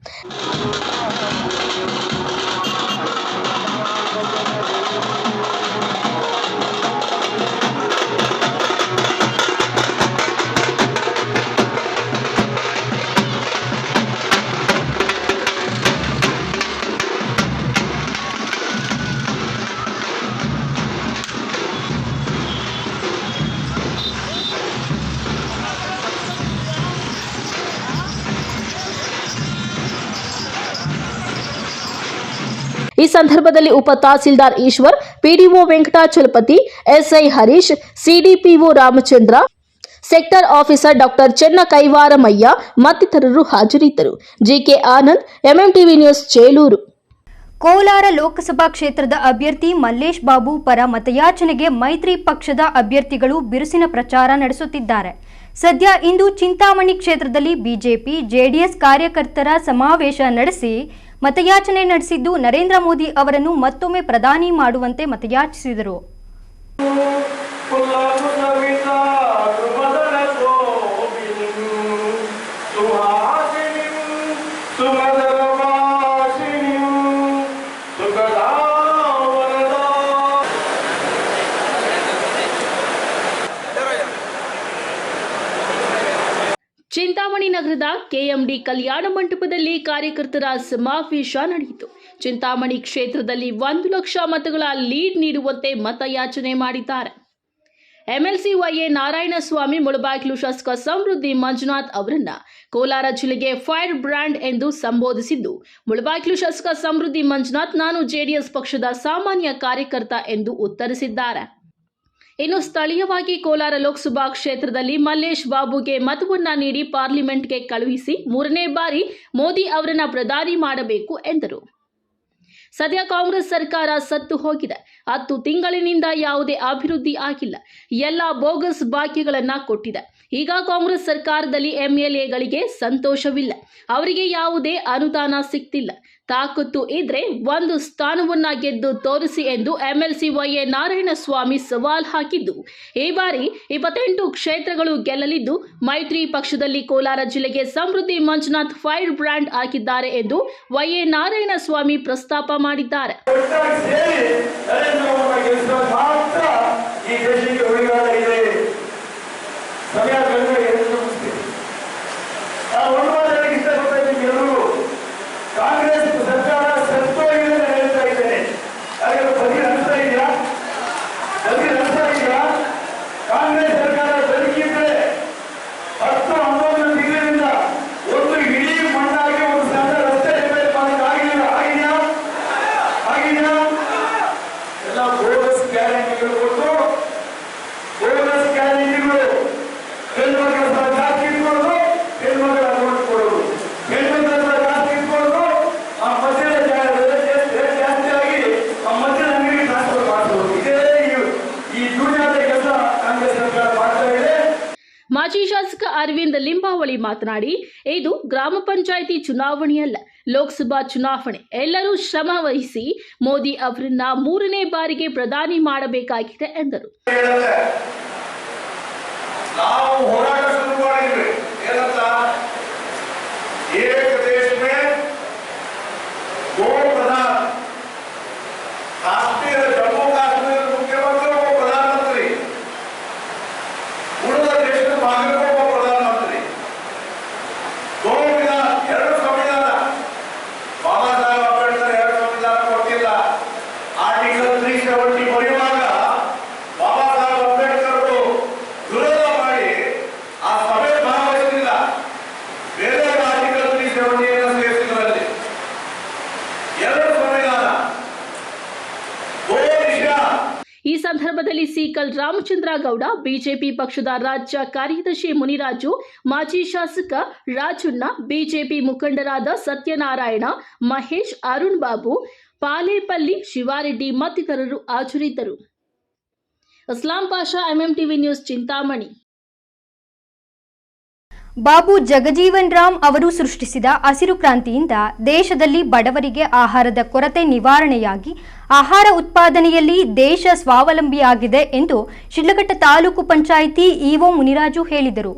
ಈ ಸಂದರ್ಭದಲ್ಲಿ ಉಪ tahsildar Eshwar, PDO Venkatachalapathi, SI Harish, CDPO Ramachandra, sector officer doctor Chenna Kaivaramayya ಮತ್ತಿತರರು ಹಾಜರಿದ್ದರು. GK Anand, MMTV news, Chelur. Kolar Lok Sabha ಕ್ಷೇತ್ರದ ಅಭ್ಯರ್ಥಿ ಮಲ್ಲೇಶ್ ಬಾಬು ಪರ ಮತಯಾಚನೆಗೆ ಮೈತ್ರಿ ಪಕ್ಷದ ಅಭ್ಯರ್ಥಿಗಳು ಬಿರುಸಿನ ಪ್ರಚಾರ ನಡೆಸುತ್ತಿದ್ದಾರೆ. ಸದ್ಯ ಇಂದು ಚಿಂತಾಮಣಿ ಕ್ಷೇತ್ರದಲ್ಲಿ ಬಿಜೆಪಿ ಜೆಡಿಎಸ್ ಕಾರ್ಯಕರ್ತರ ಸಮಾವೇಶ ನಡೆಸಿ ಮತಯಾಚನೆ ನಡೆಸಿದ್ದು ನರೇಂದ್ರ ಮೋದಿ ಅವರನ್ನು ಮತ್ತೊಮ್ಮೆ ಪ್ರಧಾನಿ ಮಾಡುವಂತೆ ಮತಯಾಚಿಸಿದರು. ಚಿಂತಾಮಣಿ ನಗರದ ಕೆಎಂಡಿ ಕಲ್ಯಾಣ ಮಂಟಪದಲ್ಲಿ ಕಾರ್ಯಕರ್ತರ ಸಮಾವೇಶ ನಡೆಯಿತು. ಚಿಂತಾಮಣಿ ಕ್ಷೇತ್ರದಲ್ಲಿ 1 ಲಕ್ಷ ಮತಗಳ ಲೀಡ್ ನೀಡುವಂತೆ ಮತಯಾಚನೆ ಮಾಡಿದ್ದಾರೆ. ಎಂಎಲ್ಸಿ ವೈಎ ನಾರಾಯಣಸ್ವಾಮಿ ಮುಳಬಾಗಿಲು ಶಾಸಕ ಸಮೃದ್ಧಿ ಮಂಜುನಾಥ್ ಅವರನ್ನ ಕೋಲಾರ ಜಿಲ್ಲೆಗೆ ಫೈರ್ ಬ್ರ್ಯಾಂಡ್ ಎಂದು ಸಂಬೋಧಿಸಿದ್ದು, ಮುಳಬಾಗಿಲು ಶಾಸಕ ಸಮೃದ್ಧಿ ಮಂಜುನಾಥ್, ನಾನು ಜೆಡಿಎಸ್ ಪಕ್ಷದ ಸಾಮಾನ್ಯ ಕಾರ್ಯಕರ್ತ ಎಂದು ಉತ್ತರಿಸಿದ್ದಾರೆ. ಇನ್ನು ಸ್ಥಳೀಯವಾಗಿ ಕೋಲಾರ ಲೋಕಸಭಾ ಕ್ಷೇತ್ರದಲ್ಲಿ ಮಲ್ಲೇಶ್ ಬಾಬುಗೆ ಮತವನ್ನ ನೀಡಿ ಪಾರ್ಲಿಮೆಂಟ್ಗೆ ಕಳುಹಿಸಿ 3ನೇ ಬಾರಿ ಮೋದಿ ಅವರನ್ನ ಪ್ರಧಾನಿ ಮಾಡಬೇಕು ಎಂದರು. ಸದ್ಯ ಕಾಂಗ್ರೆಸ್ ಸರ್ಕಾರ ಸತ್ತು ಹೋಗಿದೆ. 10 ತಿಂಗಳಿನಿಂದ ಯಾವುದೇ ಅಭಿವೃದ್ಧಿ ಆಗಿಲ್ಲ. ಎಲ್ಲ ಬೋಗಸ್ ಬಾಕಿಗಳನ್ನ ಕೊಟ್ಟಿದೆ. ಈಗ ಕಾಂಗ್ರೆಸ್ ಸರ್ಕಾರದಲ್ಲಿ ಎಂಎಲ್ಎಗಳಿಗೆ ಸಂತೋಷವಿಲ್ಲ. ಅವರಿಗೆ ಯಾವುದೇ ಅನುದಾನ ಸಿಗ್ತಿಲ್ಲ. ತಾಕತ್ತು ಇದ್ರೆ 1 ಸ್ಥಾನವನ್ನ ಗೆದ್ದು ತೋರಿಸಿ ಎಂದು ಎಂಎಲ್ಸಿ ವೈಎ ನಾರಾಯಣಸ್ವಾಮಿ ಸವಾಲ್ ಹಾಕಿದ್ದು, ಈ ಬಾರಿ 28 ಕ್ಷೇತ್ರಗಳು ಗೆಲ್ಲಲಿದ್ದು ಮೈತ್ರಿ ಪಕ್ಷದಲ್ಲಿ ಕೋಲಾರ ಜಿಲ್ಲೆಗೆ ಸಮೃದ್ಧಿ ಮಂಜುನಾಥ್ ಫೈರ್ ಬ್ರ್ಯಾಂಡ್ ಹಾಕಿದ್ದಾರೆ ಎಂದು ವೈಎ ನಾರಾಯಣಸ್ವಾಮಿ ಪ್ರಸ್ತಾಪ ಮಾಡಿದ್ದಾರೆ. ಕಾಂಗ್ರೆಸ್ ಸರ್ಕಾರ ಸತ್ತೋಗಿದೆ ಹೇಳ್ತಾ ಇದ್ದೇನೆ. ಅದಕ್ಕೆ ಬದಿ ಅನಿಸ್ತಾ ಇದೆಯಾ? ಕಾಂಗ್ರೆಸ್ ಸರ್ಕಾರ ಬದುಕಿದ್ರೆ 10-11 ತಿಂಗಳಿಂದ ಮಾಜಿ ಶಾಸಕ ಅರವಿಂದ್ ಲಿಂಬಾವಳಿ ಮಾತನಾಡಿ, ಇದು ಗ್ರಾಮ ಪಂಚಾಯಿತಿ ಚುನಾವಣೆಯಲ್ಲ, ಲೋಕಸಭಾ ಚುನಾವಣೆ. ಎಲ್ಲರೂ ಶ್ರಮ ವಹಿಸಿ ಮೋದಿ ಅವರನ್ನ 3ನೇ ಬಾರಿಗೆ ಪ್ರಧಾನಿ ಮಾಡಬೇಕಾಗಿದೆ ಎಂದರು. ನಾವು ಹೋರಾಟ ಶುರು ಮಾಡಿದ್ವಿ ಏನಂತ, ಏಕ ದೇಶ ಮೇ ದೋ ಪ್ರಧಾನ, ಕಾಶ್ಮೀರ ಜಮ್ಮು ಕಾಶ್ಮೀರ ಮುಖ್ಯಮಂತ್ರಿ ಒಬ್ಬ ಪ್ರಧಾನಮಂತ್ರಿ, ಉಳಿದ ದೇಶದ ಭಾಗಕ್ಕೆ ಒಬ್ಬ ಪ್ರಧಾನಮಂತ್ರಿ, ಎರಡು ಸಂವಿಧಾನ. ಬಾಬಾ ಸಾಹೇಬ್ ಅಂಬೇಡ್ಕರ್ ಎರಡು ಸಂವಿಧಾನ ಕೊಟ್ಟಿಲ್ಲ. ಆರ್ಟಿಕಲ್ 370 ಬರೆಯುವಾಗ ಬಾಬಾ ಸಾಹೇಬ್ ಅಂಬೇಡ್ಕರ್ ಅವರು ವಿರೋಧ ಮಾಡಿ ಆ ಸಭೆ ಭಾಗವಹಿಸಲಿಲ್ಲ. ಬೇರೆ ಆರ್ಟಿಕಲ್ 370 ಸೇರಿಸಿದ್ರಲ್ಲಿ ಎರಡು ಸಂವಿಧಾನ. ಈ ಸಂದರ್ಭದಲ್ಲಿ ಸಿಕಲ್ ರಾಮಚಂದ್ರ ಗೌಡ, ಬಿಜೆಪಿ ಪಕ್ಷದ ರಾಜ್ಯ ಕಾರ್ಯದರ್ಶಿ ಮುನಿರಾಜು, ಮಾಜಿ ಶಾಸಕ ರಾಜಣ್ಣ, ಬಿಜೆಪಿ ಮುಖಂಡರಾದ ಸತ್ಯನಾರಾಯಣ, ಮಹೇಶ್, ಅರುಣ್ ಬಾಬು, ಪಾಲೇಪಲ್ಲಿ, ಶಿವಾರೆಡ್ಡಿ ಮತ್ತಿತರರು ಹಾಜರಿದ್ದರು. ಇಸ್ಲಾಂ ಪಾಷಾ, ಎಂಎಂಟಿವಿ ನ್ಯೂಸ್, ಚಿಂತಾಮಣಿ. ಬಾಬು ಜಗಜೀವನ್ ರಾಮ್ ಅವರು ಸೃಷ್ಟಿಸಿದ ಹಸಿರು ಕ್ರಾಂತಿಯಿಂದ ದೇಶದಲ್ಲಿ ಬಡವರಿಗೆ ಆಹಾರದ ಕೊರತೆ ನಿವಾರಣೆಯಾಗಿ ಆಹಾರ ಉತ್ಪಾದನೆಯಲ್ಲಿ ದೇಶ ಸ್ವಾವಲಂಬಿಯಾಗಿದೆ ಎಂದು ಶಿಡ್ಲಘಟ್ಟ ತಾಲೂಕು ಪಂಚಾಯಿತಿ ಇಒ ಮುನಿರಾಜು ಹೇಳಿದರು.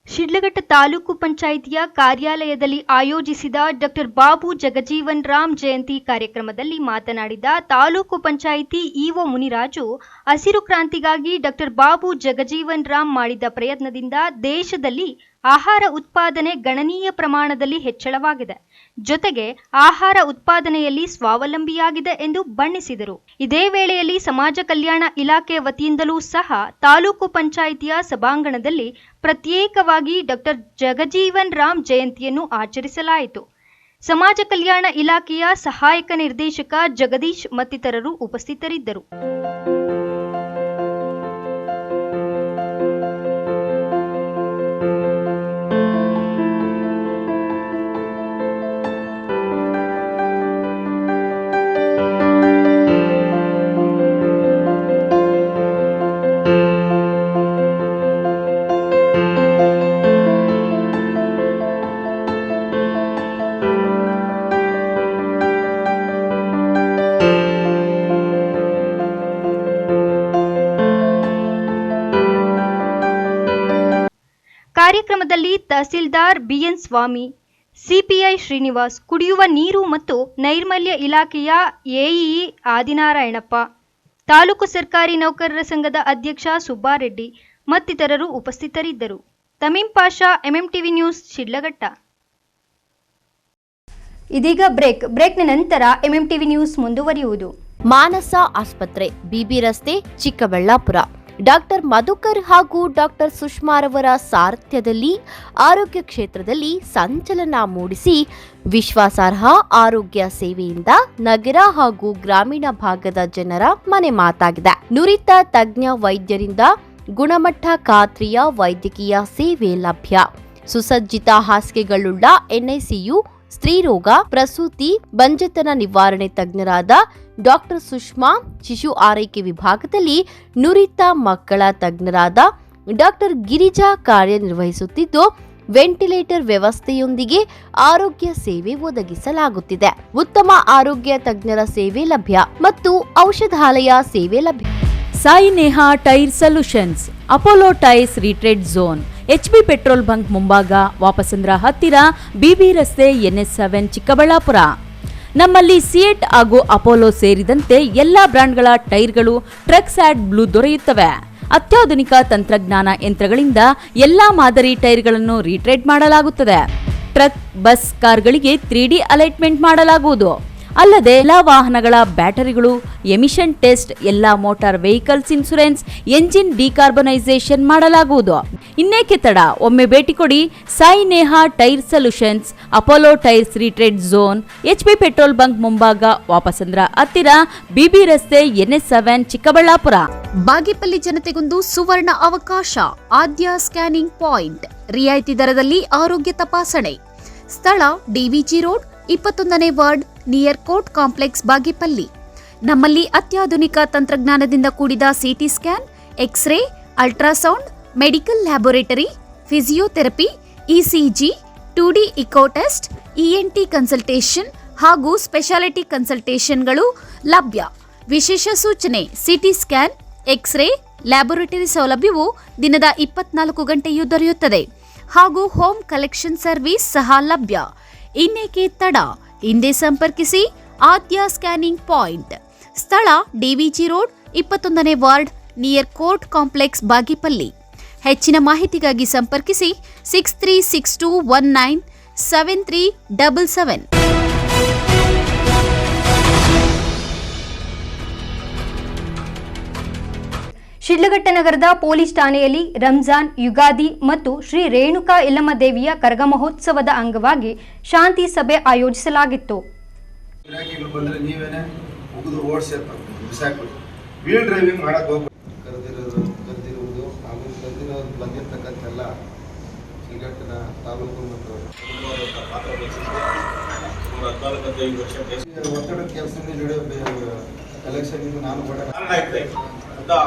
ಶಿಡ್ಲಘಟ್ಟ ತಾಲೂಕು ಪಂಚಾಯಿತಿಯ ಕಾರ್ಯಾಲಯದಲ್ಲಿ ಆಯೋಜಿಸಿದ ಡಾಕ್ಟರ್ ಬಾಬು ಜಗಜೀವನ್ ರಾಮ್ ಜಯಂತಿ ಕಾರ್ಯಕ್ರಮದಲ್ಲಿ ಮಾತನಾಡಿದ ತಾಲೂಕು ಪಂಚಾಯಿತಿ ಇಒ ಮುನಿರಾಜು, ಹಸಿರು ಕ್ರಾಂತಿಗಾಗಿ ಡಾಕ್ಟರ್ ಬಾಬು ಜಗಜೀವನ್ ರಾಮ್ ಮಾಡಿದ ಪ್ರಯತ್ನದಿಂದ ದೇಶದಲ್ಲಿ ಆಹಾರ ಉತ್ಪಾದನೆ ಗಣನೀಯ ಪ್ರಮಾಣದಲ್ಲಿ ಹೆಚ್ಚಳವಾಗಿದೆ. ಜೊತೆಗೆ ಆಹಾರ ಉತ್ಪಾದನೆಯಲ್ಲಿ ಸ್ವಾವಲಂಬಿಯಾಗಿದೆ ಎಂದು ಬಣ್ಣಿಸಿದರು. ಇದೇ ವೇಳೆಯಲ್ಲಿ ಸಮಾಜ ಕಲ್ಯಾಣ ಇಲಾಖೆ ವತಿಯಿಂದಲೂ ಸಹ ತಾಲೂಕು ಪಂಚಾಯಿತಿಯ ಸಭಾಂಗಣದಲ್ಲಿ ಪ್ರತ್ಯೇಕವಾಗಿ ಡಾಕ್ಟರ್ ಜಗಜೀವನ್ ರಾಮ್ ಜಯಂತಿಯನ್ನು ಆಚರಿಸಲಾಯಿತು. ಸಮಾಜ ಕಲ್ಯಾಣ ಇಲಾಖೆಯ ಸಹಾಯಕ ನಿರ್ದೇಶಕ ಜಗದೀಶ್ ಮತ್ತಿತರರು ಉಪಸ್ಥಿತರಿದ್ದರು. ಕಾರ್ಯಕ್ರಮದಲ್ಲಿ ತಹಸೀಲ್ದಾರ್ ಬಿಎನ್ ಸ್ವಾಮಿ, ಸಿಪಿಐ ಶ್ರೀನಿವಾಸ್, ಕುಡಿಯುವ ನೀರು ಮತ್ತು ನೈರ್ಮಲ್ಯ ಇಲಾಖೆಯ ಎಇಇ ಆದಿನಾರಾಯಣಪ್ಪ, ತಾಲೂಕು ಸರ್ಕಾರಿ ನೌಕರರ ಸಂಘದ ಅಧ್ಯಕ್ಷ ಸುಬ್ಬಾರೆಡ್ಡಿ ಮತ್ತಿತರರು ಉಪಸ್ಥಿತರಿದ್ದರು. ತಮೀಂ ಪಾಷಾ, ಎಂಎಂಟಿವಿ ನ್ಯೂಸ್, ಶಿಡ್ಲಘಟ್ಟ. ಇದೀಗ ಬ್ರೇಕ್ನ ನಂತರ ಎಂಎಂಟಿವಿ ನ್ಯೂಸ್ ಮುಂದುವರಿಯುವುದು. ಮಾನಸ ಆಸ್ಪತ್ರೆ, ಬಿಬಿ ರಸ್ತೆ, ಚಿಕ್ಕಬಳ್ಳಾಪುರ. ಡಾಕ್ಟರ್ ಮಧುಕರ್ ಹಾಗೂ ಡಾಕ್ಟರ್ ಸುಷ್ಮಾರವರ ಸಾರಥ್ಯದಲ್ಲಿ ಆರೋಗ್ಯ ಕ್ಷೇತ್ರದಲ್ಲಿ ಸಂಚಲನ ಮೂಡಿಸಿ ವಿಶ್ವಾಸಾರ್ಹ ಆರೋಗ್ಯ ಸೇವೆಯಿಂದ ನಗರ ಹಾಗೂ ಗ್ರಾಮೀಣ ಭಾಗದ ಜನರ ಮನೆ ಮಾತಾಗಿದೆ. ನುರಿತ ತಜ್ಞ ವೈದ್ಯರಿಂದ ಗುಣಮಟ್ಟ ಖಾತ್ರಿಯ ವೈದ್ಯಕೀಯ ಸೇವೆ ಲಭ್ಯ. ಸುಸಜ್ಜಿತ ಹಾಸಿಗೆಗಳುಳ್ಳ ಎನ್ಐಸಿಯು, ಸ್ತ್ರೀರೋಗ, ಪ್ರಸೂತಿ, ಬಂಜೆತನ ನಿವಾರಣೆ ತಜ್ಞರಾದ ಡಾಕ್ಟರ್ ಸುಷ್ಮಾ, ಶಿಶು ಆರೈಕೆ ವಿಭಾಗದಲ್ಲಿ ನುರಿತ ಮಕ್ಕಳ ತಜ್ಞರಾದ ಡಾಕ್ಟರ್ ಗಿರಿಜಾ ಕಾರ್ಯನಿರ್ವಹಿಸುತ್ತಿದ್ದು, ವೆಂಟಿಲೇಟರ್ ವ್ಯವಸ್ಥೆಯೊಂದಿಗೆ ಆರೋಗ್ಯ ಸೇವೆ ಒದಗಿಸಲಾಗುತ್ತಿದೆ. ಉತ್ತಮ ಆರೋಗ್ಯ ತಜ್ಞರ ಸೇವೆ ಲಭ್ಯ ಮತ್ತು ಔಷಧಾಲಯ ಸೇವೆ ಲಭ್ಯ. Sai Neha tyre solutions, Apollo tyres retread zone, HB petrol bunk ಮುಂಭಾಗ, ವಾಪಸಂದ್ರ ಹತ್ತಿರ, ಬಿಬಿ ರಸ್ತೆ, NS7, ಚಿಕ್ಕಬಳ್ಳಾಪುರ. ನಮ್ಮಲ್ಲಿ ಸಿಯೆಟ್ ಹಾಗೂ ಅಪೋಲೋ ಸೇರಿದಂತೆ ಎಲ್ಲಾ ಬ್ರಾಂಡ್ಗಳ ಟೈರ್ಗಳು ಟ್ರಕ್ಸ್ ಆಡ್ ಬ್ಲೂ ದೊರೆಯುತ್ತವೆ. ಅತ್ಯಾಧುನಿಕ ತಂತ್ರಜ್ಞಾನ ಯಂತ್ರಗಳಿಂದ ಎಲ್ಲಾ ಮಾದರಿ ಟೈರ್ಗಳನ್ನು ರೀಟ್ರೇಡ್ ಮಾಡಲಾಗುತ್ತದೆ. ಟ್ರಕ್, ಬಸ್, ಕಾರ್ಗಳಿಗೆ 3D ಅಲೈಟ್ಮೆಂಟ್ ಮಾಡಲಾಗುವುದು. ಅಲ್ಲದೆ ಎಲ್ಲ ವಾಹನಗಳ ಬ್ಯಾಟರಿಗಳು, ಎಮಿಷನ್ ಟೆಸ್ಟ್, ಎಲ್ಲ motor vehicles insurance, engine decarbonisation ಮಾಡಲಾಗುವುದು. ಇನ್ನೇಕೆ ತಡ, ಒಮ್ಮೆ ಭೇಟಿ ಕೊಡಿ Sai Neha tyre solutions, Apollo tyres retread zone, HP petrol bunk ಮುಂಭಾಗ, ವಾಪಸಂದ್ರ ಹತ್ತಿರ, BB ರಸ್ತೆ, NS7 ಚಿಕ್ಕಬಳ್ಳಾಪುರ. ಬಾಗೇಪಲ್ಲಿ ಜನತೆಗೊಂದು ಸುವರ್ಣ ಅವಕಾಶ. ಆದ್ಯ ಸ್ಕ್ಯಾನಿಂಗ್ ಪಾಯಿಂಟ್, ರಿಯಾಯಿತಿ ದರದಲ್ಲಿ ಆರೋಗ್ಯ ತಪಾಸಣೆ. ಸ್ಥಳ DVG ರೋಡ್, 21ನೇ ward, near court complex, Bagepalli. ನಮ್ಮಲ್ಲಿ ಅತ್ಯಾಧುನಿಕ ತಂತ್ರಜ್ಞಾನದಿಂದ ಕೂಡಿದ CT scan, x-ray, ultrasound, medical laboratory, physiotherapy, ECG, 2D echo test, ENT consultation ಹಾಗೂ ಸ್ಪೆಷಾಲಿಟಿ ಕನ್ಸಲ್ಟೇಷನ್ಗಳು ಲಭ್ಯ. ವಿಶೇಷ ಸೂಚನೆ: CT ಸ್ಕ್ಯಾನ್, ಎಕ್ಸ್ರೇ, ಲ್ಯಾಬೊರೇಟರಿ ಸೌಲಭ್ಯವು ದಿನದ 24 ಗಂಟೆಯೂ ದೊರೆಯುತ್ತದೆ ಹಾಗೂ ಹೋಮ್ ಕಲೆಕ್ಷನ್ ಸರ್ವಿಸ್ ಸಹ ಲಭ್ಯ. ಇನ್ನೇಕೆ ತಡ, ಹಿಂದೆ ಸಂಪರ್ಕಿಸಿ ಆದ್ಯ ಸ್ಕ್ಯಾನಿಂಗ್ ಪಾಯಿಂಟ್. ಸ್ಥಳ DVG ರೋಡ್, 21ನೇ ward, near court complex, Bagepalli. ಹೆಚ್ಚಿನ ಮಾಹಿತಿಗಾಗಿ ಸಂಪರ್ಕಿಸಿ 6362197377. ಶಿಡ್ಲಘಟ್ಟ ನಗರದ ಪೊಲೀಸ್ ಠಾಣೆಯಲ್ಲಿ ರಂಜಾನ್, ಯುಗಾದಿ ಮತ್ತು ಶ್ರೀ ರೇಣುಕಾ ಯಲ್ಲಮ್ಮ ದೇವಿಯ ಕರಗ ಮಹೋತ್ಸವದ ಅಂಗವಾಗಿ ಶಾಂತಿ ಸಭೆ ಆಯೋಜಿಸಲಾಗಿತ್ತು. ವೀಲ್ ಡ್ರೈವಿಂಗ್ ಮಾಡಕ್ ಕರೆದಿರುವುದು ಬಂದಿರತಕ್ಕಂತೆಲ್ಲ ಶಿಡ್ಲಘಟ್ಟದ ತಾಲೂಕು ಮತ್ತು ಒತ್ತಡದ ಕೆಲಸ ಎಲೆಕ್ಷನ್ ನಾನು ಕೂಡ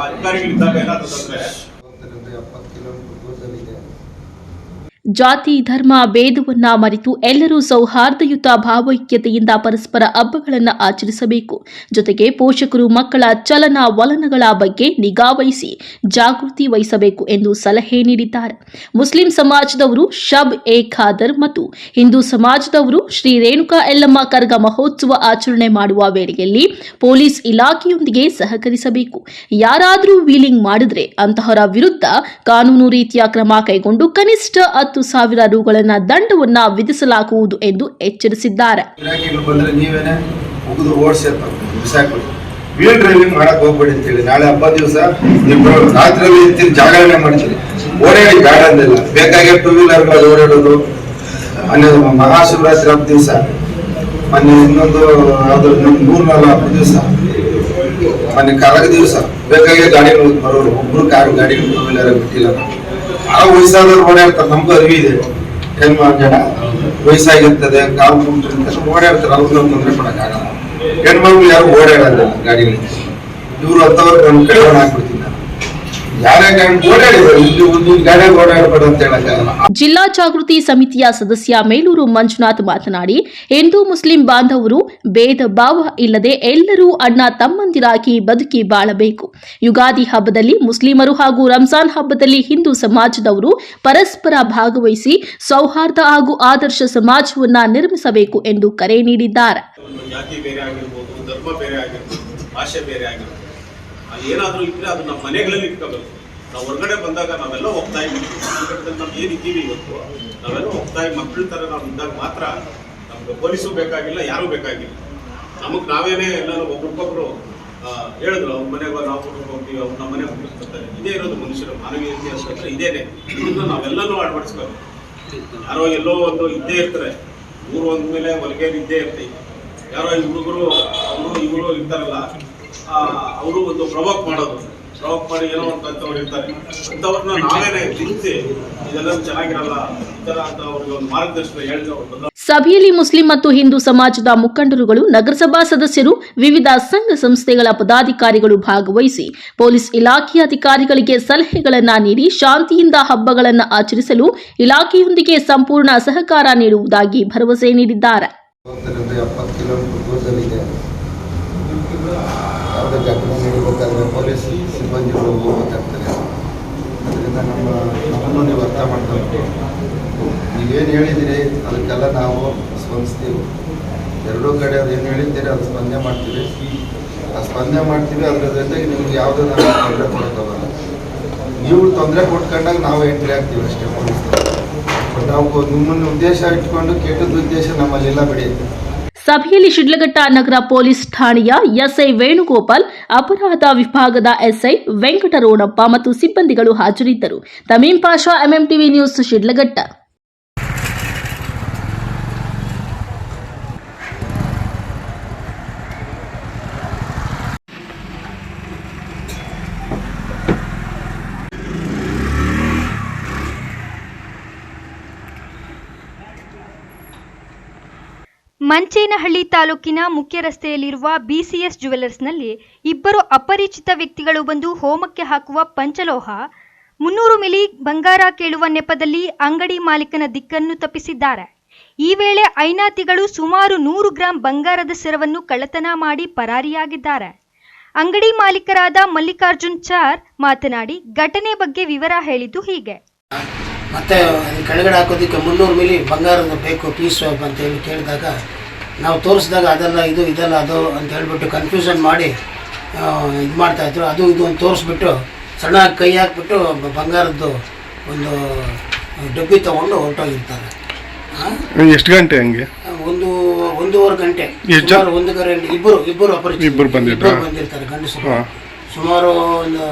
ಅಧಿಕಾರಿಗಳಿದ್ದಾಗ ಏನಾದ್ರು 70 ಕಿಲೋಮೀಟರ್ ದೂರದಲ್ಲಿದೆ. ಜಾತಿ, ಧರ್ಮ, ಭೇದವನ್ನ ಮರೆತು ಎಲ್ಲರೂ ಸೌಹಾರ್ದಯುತ ಭಾವೈಕ್ಯತೆಯಿಂದ ಪರಸ್ಪರ ಹಬ್ಬಗಳನ್ನು ಆಚರಿಸಬೇಕು. ಜೊತೆಗೆ ಪೋಷಕರು ಮಕ್ಕಳ ಚಲನ ವಲನಗಳ ಬಗ್ಗೆ ನಿಗಾವಹಿಸಿ ಜಾಗೃತಿ ವಹಿಸಬೇಕು ಎಂದು ಸಲಹೆ ನೀಡಿದ್ದಾರೆ. ಮುಸ್ಲಿಂ ಸಮಾಜದವರು ಶಬ್ ಎ ಖಾದರ್ ಮತ್ತು ಹಿಂದೂ ಸಮಾಜದವರು ಶ್ರೀ ರೇಣುಕಾ ಯಲ್ಲಮ್ಮ ಕರಗ ಮಹೋತ್ಸವ ಆಚರಣೆ ಮಾಡುವ ವೇಳೆಯಲ್ಲಿ ಪೊಲೀಸ್ ಇಲಾಖೆಯೊಂದಿಗೆ ಸಹಕರಿಸಬೇಕು. ಯಾರಾದರೂ ವೀಲಿಂಗ್ ಮಾಡಿದ್ರೆ ಅಂತಹವರ ವಿರುದ್ಧ ಕಾನೂನು ರೀತಿಯ ಕ್ರಮ ಕೈಗೊಂಡು ಕನಿಷ್ಠ 10,000 ರೂಗಳನ್ನು ದಂಡವನ್ನ ವಿಧಿಸಲಾಗುವುದು ಎಂದು ಎಚ್ಚರಿಸಿದ್ದಾರೆ. ವೀಲ್ ಡ್ರೈವಿಂಗ್ ಮಾಡಕ್ ಹೋಗ್ಬೇಡಿ ಅಂತ ಹೇಳಿ, ನಾಳೆ ಹಬ್ಬ ದಿವಸ ನೀವು ರಾತ್ರಿ ಜಾಗರಣೆ ಮಾಡ್ತೀರಿ, ಓಡಾಡಿ ಬೇಡ ಅಂದಿಲ್ಲ. ಬೇಕಾಗಿ 2 ವೀಲರ್ ಓಡಾಡೋದು. ಮಹಾಶಿವರಾತ್ರಿ ಹಬ್ಬ ದಿವಸ, ಮೊನ್ನೆ ಇನ್ನೊಂದು 3-4 ಹಬ್ಬ ದಿವಸ, ಮೊನ್ನೆ ಕರಗ ದಿವಸ ಬೇಕಾಗಿ ಗಾಡಿ ಬರೋರು, ಒಬ್ರು ಕಾರು ಗಾಡಿ 2 ವೀಲರ್ ಬಿಟ್ಟಿಲ್ಲ. ಆ ವಯಸ್ಸಾದವ್ರು ಓಡಾಡ್ತಾರೆ, ನಮ್ಗೂ ಅರಿವಿ ಇದೆ. ಜನ ವಯಸ್ಸಾಗಿರ್ತದೆ, ಕಾಲು ಕುಂಟಿರ್ತಾರೆ, ಓಡಾಡ್ತಾರೆ, ಅವ್ರಿಗೆ ನಾವು ತೊಂದರೆ ಕೊಡಕ್ಕಾಗಲ್ಲ. ಹೆಣ್ಮಕ್ಳು ಯಾರು ಓಡಾಡೋದಿಲ್ಲ ಗಾಡಿಯಲ್ಲಿ. ಇವ್ರು ಅಂತವ್ರು ನಮ್ಮ ಕಡೆ ಹಾಕ್ಬಿಡ್ತಿದ್ದಾರೆ. ಜಿಲ್ಲಾ ಜಾಗೃತಿ ಸಮಿತಿಯ ಸದಸ್ಯ ಮೇಲೂರು ಮಂಜುನಾಥ್ ಮಾತನಾಡಿ, ಹಿಂದೂ ಮುಸ್ಲಿಂ ಬಾಂಧವರು ಭೇದ ಭಾವ ಇಲ್ಲದೆ ಎಲ್ಲರೂ ಅಣ್ಣ ತಮ್ಮಂದಿರಾಗಿ ಬದುಕಿ ಬಾಳಬೇಕು. ಯುಗಾದಿ ಹಬ್ಬದಲ್ಲಿ ಮುಸ್ಲಿಮರು ಹಾಗೂ ರಂಜಾನ್ ಹಬ್ಬದಲ್ಲಿ ಹಿಂದೂ ಸಮಾಜದವರು ಪರಸ್ಪರ ಭಾಗವಹಿಸಿ ಸೌಹಾರ್ದ ಹಾಗೂ ಆದರ್ಶ ಸಮಾಜವನ್ನ ನಿರ್ಮಿಸಬೇಕು ಎಂದು ಕರೆ ನೀಡಿದ್ದಾರೆ. ಅಲ್ಲಿ ಏನಾದರೂ ಇದ್ರೆ ಅದು ನಮ್ಮ ಮನೆಗಳಲ್ಲಿ ಇಟ್ಕೋಬೇಕು. ನಾವು ಹೊರಗಡೆ ಬಂದಾಗ ನಾವೆಲ್ಲ ಹೋಗ್ತಾ ಇದ್ದೀವಿ, ನಾವು ಏನಿದ್ದೀವಿ ಇವತ್ತು ನಾವೆಲ್ಲ ಹೋಗ್ತಾ ಇದ್ದೀವಿ. ಮಕ್ಕಳ ಥರ ನಾವು ಇದ್ದಾಗ ಮಾತ್ರ ನಮ್ಗೆ ಪೊಲೀಸು ಬೇಕಾಗಿಲ್ಲ, ಯಾರೂ ಬೇಕಾಗಿಲ್ಲ. ನಮಗೆ ನಾವೇನೇ ಎಲ್ಲರೂ ಒಬ್ರಿಗೊಬ್ರು ಹೇಳಿದ್ರು, ಅವ್ರ ಮನೆಗೆ ನಾವು ಹೋಗ್ತೀವಿ, ಅವ್ರು ನಮ್ಮ ಮನೆಗೆ ಹೋಗ್ತಿರ್ತಾರೆ. ಇದೇ ಇರೋದು ಮನುಷ್ಯರ ಮಾನವೀಯತೆ ಅಂತ ಇದೇನೆ. ಇದನ್ನು ನಾವೆಲ್ಲರೂ ಅಳವಡಿಸ್ಬೇಕು. ಯಾರೋ ಎಲ್ಲೋ ಒಂದು ಇದ್ದೇ ಇರ್ತಾರೆ, ಊರು ಅಂದಮೇಲೆ ಹೊಲಿಗೆ ಇದ್ದೇ ಇರ್ತೀವಿ. ಯಾರೋ ಈ ಹುಡುಗರು ಅವರು ಇವರು ಇರ್ತಾರಲ್ಲ, ಅವರು ಒಂದು ಪ್ರವೋಕ್ ಮಾಡೋದು, ಪ್ರವೋಕ್ ಮಾಡಿ ಏನೋ ಅಂತವ್ರು ಇರ್ತಾರೆ. ಅಂಥವ್ರನ್ನ ನಾವೇನೆ ತಿಂಸಿ ಇದೆಲ್ಲ ಚೆನ್ನಾಗಿರಲ್ಲ ಈ ಥರ ಅಂತ ಅವ್ರಿಗೆ ಒಂದು ಮಾರ್ಗದರ್ಶನ ಹೇಳಿದ್ರು. ಸಭೆಯಲ್ಲಿ ಮುಸ್ಲಿಂ ಮತ್ತು ಹಿಂದೂ ಸಮಾಜದ ಮುಖಂಡರುಗಳು, ನಗರಸಭಾ ಸದಸ್ಯರು, ವಿವಿಧ ಸಂಘ ಸಂಸ್ಥೆಗಳ ಪದಾಧಿಕಾರಿಗಳು ಭಾಗವಹಿಸಿ ಪೊಲೀಸ್ ಇಲಾಖೆಯ ಅಧಿಕಾರಿಗಳಿಗೆ ಸಲಹೆಗಳನ್ನು ನೀಡಿ ಶಾಂತಿಯಿಂದ ಹಬ್ಬಗಳನ್ನು ಆಚರಿಸಲು ಇಲಾಖೆಯೊಂದಿಗೆ ಸಂಪೂರ್ಣ ಸಹಕಾರ ನೀಡುವುದಾಗಿ ಭರವಸೆ ನೀಡಿದ್ದಾರೆ. 70 ಕಿಲೋಮೀಟರ್ ದೂರದಲ್ಲಿದೆ. ಯಾವುದೇ ಘಟನೆ ನಡೀಬೇಕಾದ್ರೆ ಪೊಲೀಸ್ ಸಿಬ್ಬಂದಿಗಳು ಹೋಗ್ಬೇಕಾಗ್ತದೆ. ಅದರಿಂದ ನಮ್ಮನ್ನು ನೀವು ಅರ್ಥ ಮಾಡ್ಕೊಂಡು ನೀವೇನು ಹೇಳಿದ್ದೀರಿ ಅದಕ್ಕೆಲ್ಲ ನಾವು ಸ್ಪಂದಿಸ್ತೀವಿ. ಎರಡೂ ಕಡೆ ಅದೇನು ಹೇಳಿದ್ದೀರಿ ಅದು ಸ್ಪಂದನೆ ಮಾಡ್ತೀವಿ. ಅದರ ಜೊತೆಗೆ ನಿಮ್ಗೆ ಯಾವುದೂ ನಾವು ತೊಂದರೆ ಕೊಡೋಕ್ಕಾಗಲ್ಲ. ನೀವು ತೊಂದರೆ ಕೊಟ್ಕೊಂಡಾಗ ನಾವು ಎಂಟ್ರಿ ಆಗ್ತೀವಿ ಅಷ್ಟೇ ಪೊಲೀಸ್. ನಾವು ನಿಮ್ಮನ್ನು ಉದ್ದೇಶ ಇಟ್ಕೊಂಡು ಕೆಟ್ಟದ ಉದ್ದೇಶ ನಮ್ಮಲ್ಲೆಲ್ಲ ಬಿಡಿ. ಸಭೆಯಲ್ಲಿ ಶಿಡ್ಲಘಟ್ಟ ನಗರ ಪೊಲೀಸ್ ಠಾಣೆಯ ಎಸ್ಐ ವೇಣುಗೋಪಾಲ್, ಅಪರಾಧ ವಿಭಾಗದ ಎಸ್ಐ ವೆಂಕಟರೋಣಪ್ಪ ಮತ್ತು ಸಿಬ್ಬಂದಿಗಳು ಹಾಜರಿದ್ದರು. ತಮೀಂ ಪಾಷಾ, ಎಂಎಂಟಿವಿ ನ್ಯೂಸ್, ಶಿಡ್ಲಘಟ್ಟ. ಮಂಚೇನಹಳ್ಳಿ ತಾಲೂಕಿನ ಮುಖ್ಯ ರಸ್ತೆಯಲ್ಲಿರುವ ಬಿಸಿಎಸ್ ಜ್ಯುವೆಲರ್ಸ್ನಲ್ಲಿ ಇಬ್ಬರು ಅಪರಿಚಿತ ವ್ಯಕ್ತಿಗಳು ಬಂದು ಹೋಮಕ್ಕೆ ಹಾಕುವ ಪಂಚಲೋಹ 300 ಮಿಲಿ ಬಂಗಾರ ಕೇಳುವ ನೆಪದಲ್ಲಿ ಅಂಗಡಿ ಮಾಲೀಕನ ದಿಕ್ಕನ್ನು ತಪ್ಪಿಸಿದ್ದಾರೆ. ಈ ವೇಳೆ ಐನಾತಿಗಳು ಸುಮಾರು 100 ಗ್ರಾಂ ಬಂಗಾರದ ಸರವನ್ನು ಕಳ್ಳತನ ಮಾಡಿ ಪರಾರಿಯಾಗಿದ್ದಾರೆ. ಅಂಗಡಿ ಮಾಲೀಕರಾದ ಮಲ್ಲಿಕಾರ್ಜುನ್ ಚಾರ್ ಮಾತನಾಡಿ ಘಟನೆ ಬಗ್ಗೆ ವಿವರ ಹೇಳಿದ್ದು ಹೀಗೆ. ಮತ್ತೆ ಕೆಳಗಡೆ ಹಾಕೋದಕ್ಕೆ 300 ಮಿಲಿ ಬಂಗಾರದ ಬೇಕು ಪೀಸ್ ಅಂತ ಹೇಳಿ ಕೇಳಿದಾಗ ನಾವು ತೋರಿಸಿದಾಗ ಅದೆಲ್ಲ ಇದು ಇದೆಲ್ಲ ಅದು ಅಂತ ಹೇಳ್ಬಿಟ್ಟು ಕನ್ಫ್ಯೂಷನ್ ಮಾಡಿ ಇದು ಮಾಡ್ತಾಯಿದ್ರು. ಅದು ಇದು ಅಂತ ತೋರಿಸ್ಬಿಟ್ಟು ಸಣ್ಣ ಕೈ ಹಾಕ್ಬಿಟ್ಟು ಬಂಗಾರದ್ದು ಒಂದು ಡಬ್ಬಿ ತೊಗೊಂಡು ಹೊರಟೋಗಿರ್ತಾರೆ. ಎಷ್ಟು ಗಂಟೆ ಹಂಗೆ? 1.5 ಗಂಟೆ, ಸುಮಾರು 1 ಗಂಟೆ. ಇಬ್ಬರು ಅಪರಿಚಿತರು ಬಂದಿರ್ತಾರೆ ಗಂಡಸರು. ಸುಮಾರು ಒಂದು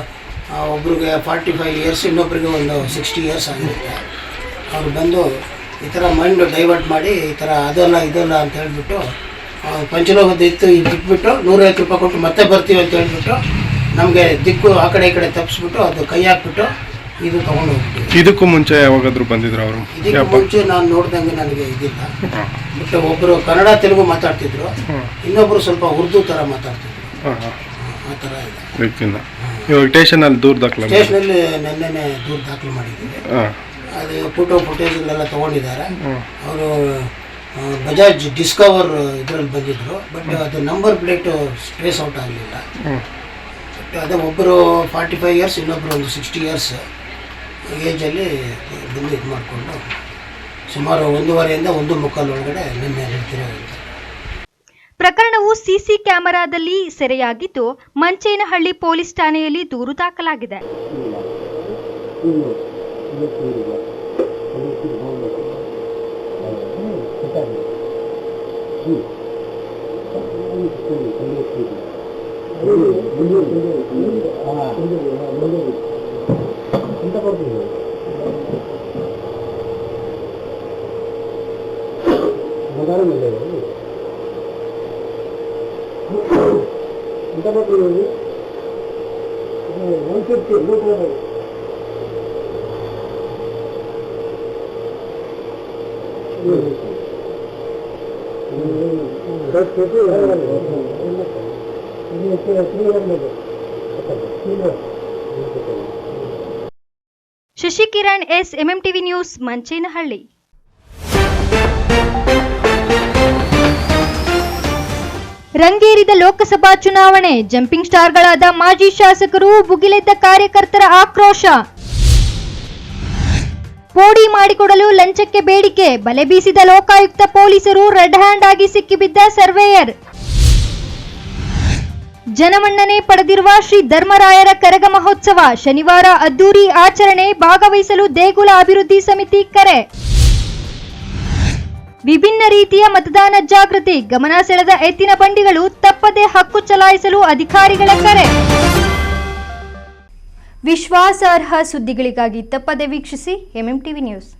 ಒಬ್ರಿಗೆ 45 ಇಯರ್ಸ್, ಇನ್ನೊಬ್ಬರಿಗೆ ಒಂದು 60 ಇಯರ್ಸ್ ಆಗಿರುತ್ತೆ. ಅವ್ರು ಬಂದು ಈ ಥರ ಮೈಂಡ್ ಡೈವರ್ಟ್ ಮಾಡಿ ಈ ಥರ ಅದಲ್ಲ ಇದಲ್ಲ ಅಂತ ಹೇಳ್ಬಿಟ್ಟು ಪಂಚಲೋಹದ ಇತ್ತು ಇದು ಬಿಟ್ಬಿಟ್ಟು 150 ರೂಪಾಯಿ ಕೊಟ್ಟು ಮತ್ತೆ ಬರ್ತೀವಿ ಅಂತ ಹೇಳ್ಬಿಟ್ಟು ನಮಗೆ ದಿಕ್ಕು ಆ ಕಡೆ ಈ ಕಡೆ ತಪ್ಪಿಸ್ಬಿಟ್ಟು ಅದು ಕೈ ಹಾಕ್ಬಿಟ್ಟು ಇದು ತೊಗೊಂಡು ಹೋಗ್ಬಿಟ್ಟು. ಇದಕ್ಕೂ ಮುಂಚೆ ಯಾವಾಗಾದ್ರೂ ಬಂದಿದ್ರು ಅವರು? ಇದಕ್ಕೂ ಮುಂಚೆ ನಾನು ನೋಡ್ದಂಗೆ ನನಗೆ ಇದಿಲ್ಲ. ಬಟ್ ಒಬ್ಬರು ಕನ್ನಡ ತೆಲುಗು ಮಾತಾಡ್ತಿದ್ರು, ಇನ್ನೊಬ್ಬರು ಸ್ವಲ್ಪ ಉರ್ದು ಥರ ಮಾತಾಡ್ತಿದ್ರು. ಆ ಥರ ಇದೆ. ಇವಾಗ ಸ್ಟೇಷನಲ್ಲಿ ದೂರ ದಾಖಲೆ? ಸ್ಟೇಷನಲ್ಲಿ ನೆನ್ನೆ ದೂರ ದಾಖಲು ಮಾಡಿದ್ದೀವಿ. ಅದು ಫೋಟೇಜ್ಗಳೆಲ್ಲ ತೊಗೊಂಡಿದ್ದಾರೆ. ಅವರು ಬಜಾಜ್ ಡಿಸ್ಕವರ್ ಇದರಲ್ಲಿ ಬಂದಿದ್ದರು. ಬಟ್ ಅದು ನಂಬರ್ ಪ್ಲೇಟು ಟ್ರೇಸ್ ಔಟ್ ಆಗಲಿಲ್ಲ. ಬಟ್ ಅದೇ ಒಬ್ಬರು 45 ಇಯರ್ಸ್, ಇನ್ನೊಬ್ಬರು ಒಂದು 60 ಇಯರ್ಸ್ ಏಜಲ್ಲಿ ಬಂದು ಇದು ಮಾಡಿಕೊಂಡು ಸುಮಾರು 1:15 1 ಮುಕ್ಕಾಲು ಒಳಗಡೆ ನಿನ್ನೆ ಹೇಳ್ತಿರೋದು. ಪ್ರಕರಣವು ಸಿಸಿ ಕ್ಯಾಮೆರಾದಲ್ಲಿ ಸೆರೆಯಾಗಿದ್ದು ಮಂಚೇನಹಳ್ಳಿ ಪೊಲೀಸ್ ಠಾಣೆಯಲ್ಲಿ ದೂರು ದಾಖಲಾಗಿದೆ. Shashikiran S, MMTV news, Manchenahalli. ರಂಗೇರಿದ ಲೋಕಸಭಾ ಚುನಾವಣೆ, ಜಂಪಿಂಗ್ ಸ್ಟಾರ್ಗಳಾದ ಮಾಜಿ ಶಾಸಕರು, ಭುಗಿಲೆದ್ದ ಕಾರ್ಯಕರ್ತರ ಆಕ್ರೋಶ. ಪೋಡಿ ಮಾಡಿಕೊಡಲು ಲಂಚಕ್ಕೆ ಬೇಡಿಕೆ, ಬಲೆ ಬೀಸಿದ ಲೋಕಾಯುಕ್ತ ಪೊಲೀಸರು, ರೆಡ್ ಹ್ಯಾಂಡ್ ಆಗಿ ಸಿಕ್ಕಿಬಿದ್ದ ಸರ್ವೇಯರ್. ಜನಮನ್ನಣೆ ಪಡೆದಿರುವ ಶ್ರೀ ಧರ್ಮರಾಯರ ಕರಗ ಮಹೋತ್ಸವ, ಶನಿವಾರ ಅದ್ದೂರಿ ಆಚರಣೆ, ಭಾಗವಹಿಸಲು ದೇಗುಲ ಅಭಿವೃದ್ಧಿ ಸಮಿತಿ ಕರೆ. ವಿಭಿನ್ನ ರೀತಿಯ ಮತದಾನ ಜಾಗೃತಿ, ಗಮನ ಸೆಳೆದ ಎತ್ತಿನ ಬಂಡಿಗಳು, ತಪ್ಪದೆ ಹಕ್ಕು ಚಲಾಯಿಸಲು ಅಧಿಕಾರಿಗಳ ಕರೆ. ವಿಶ್ವಾಸಾರ್ಹ ಸುದ್ದಿಗಳಿಗಾಗಿ ತಪ್ಪದೆ ವೀಕ್ಷಿಸಿ ಎಂಎಂಟಿವಿ ನ್ಯೂಸ್.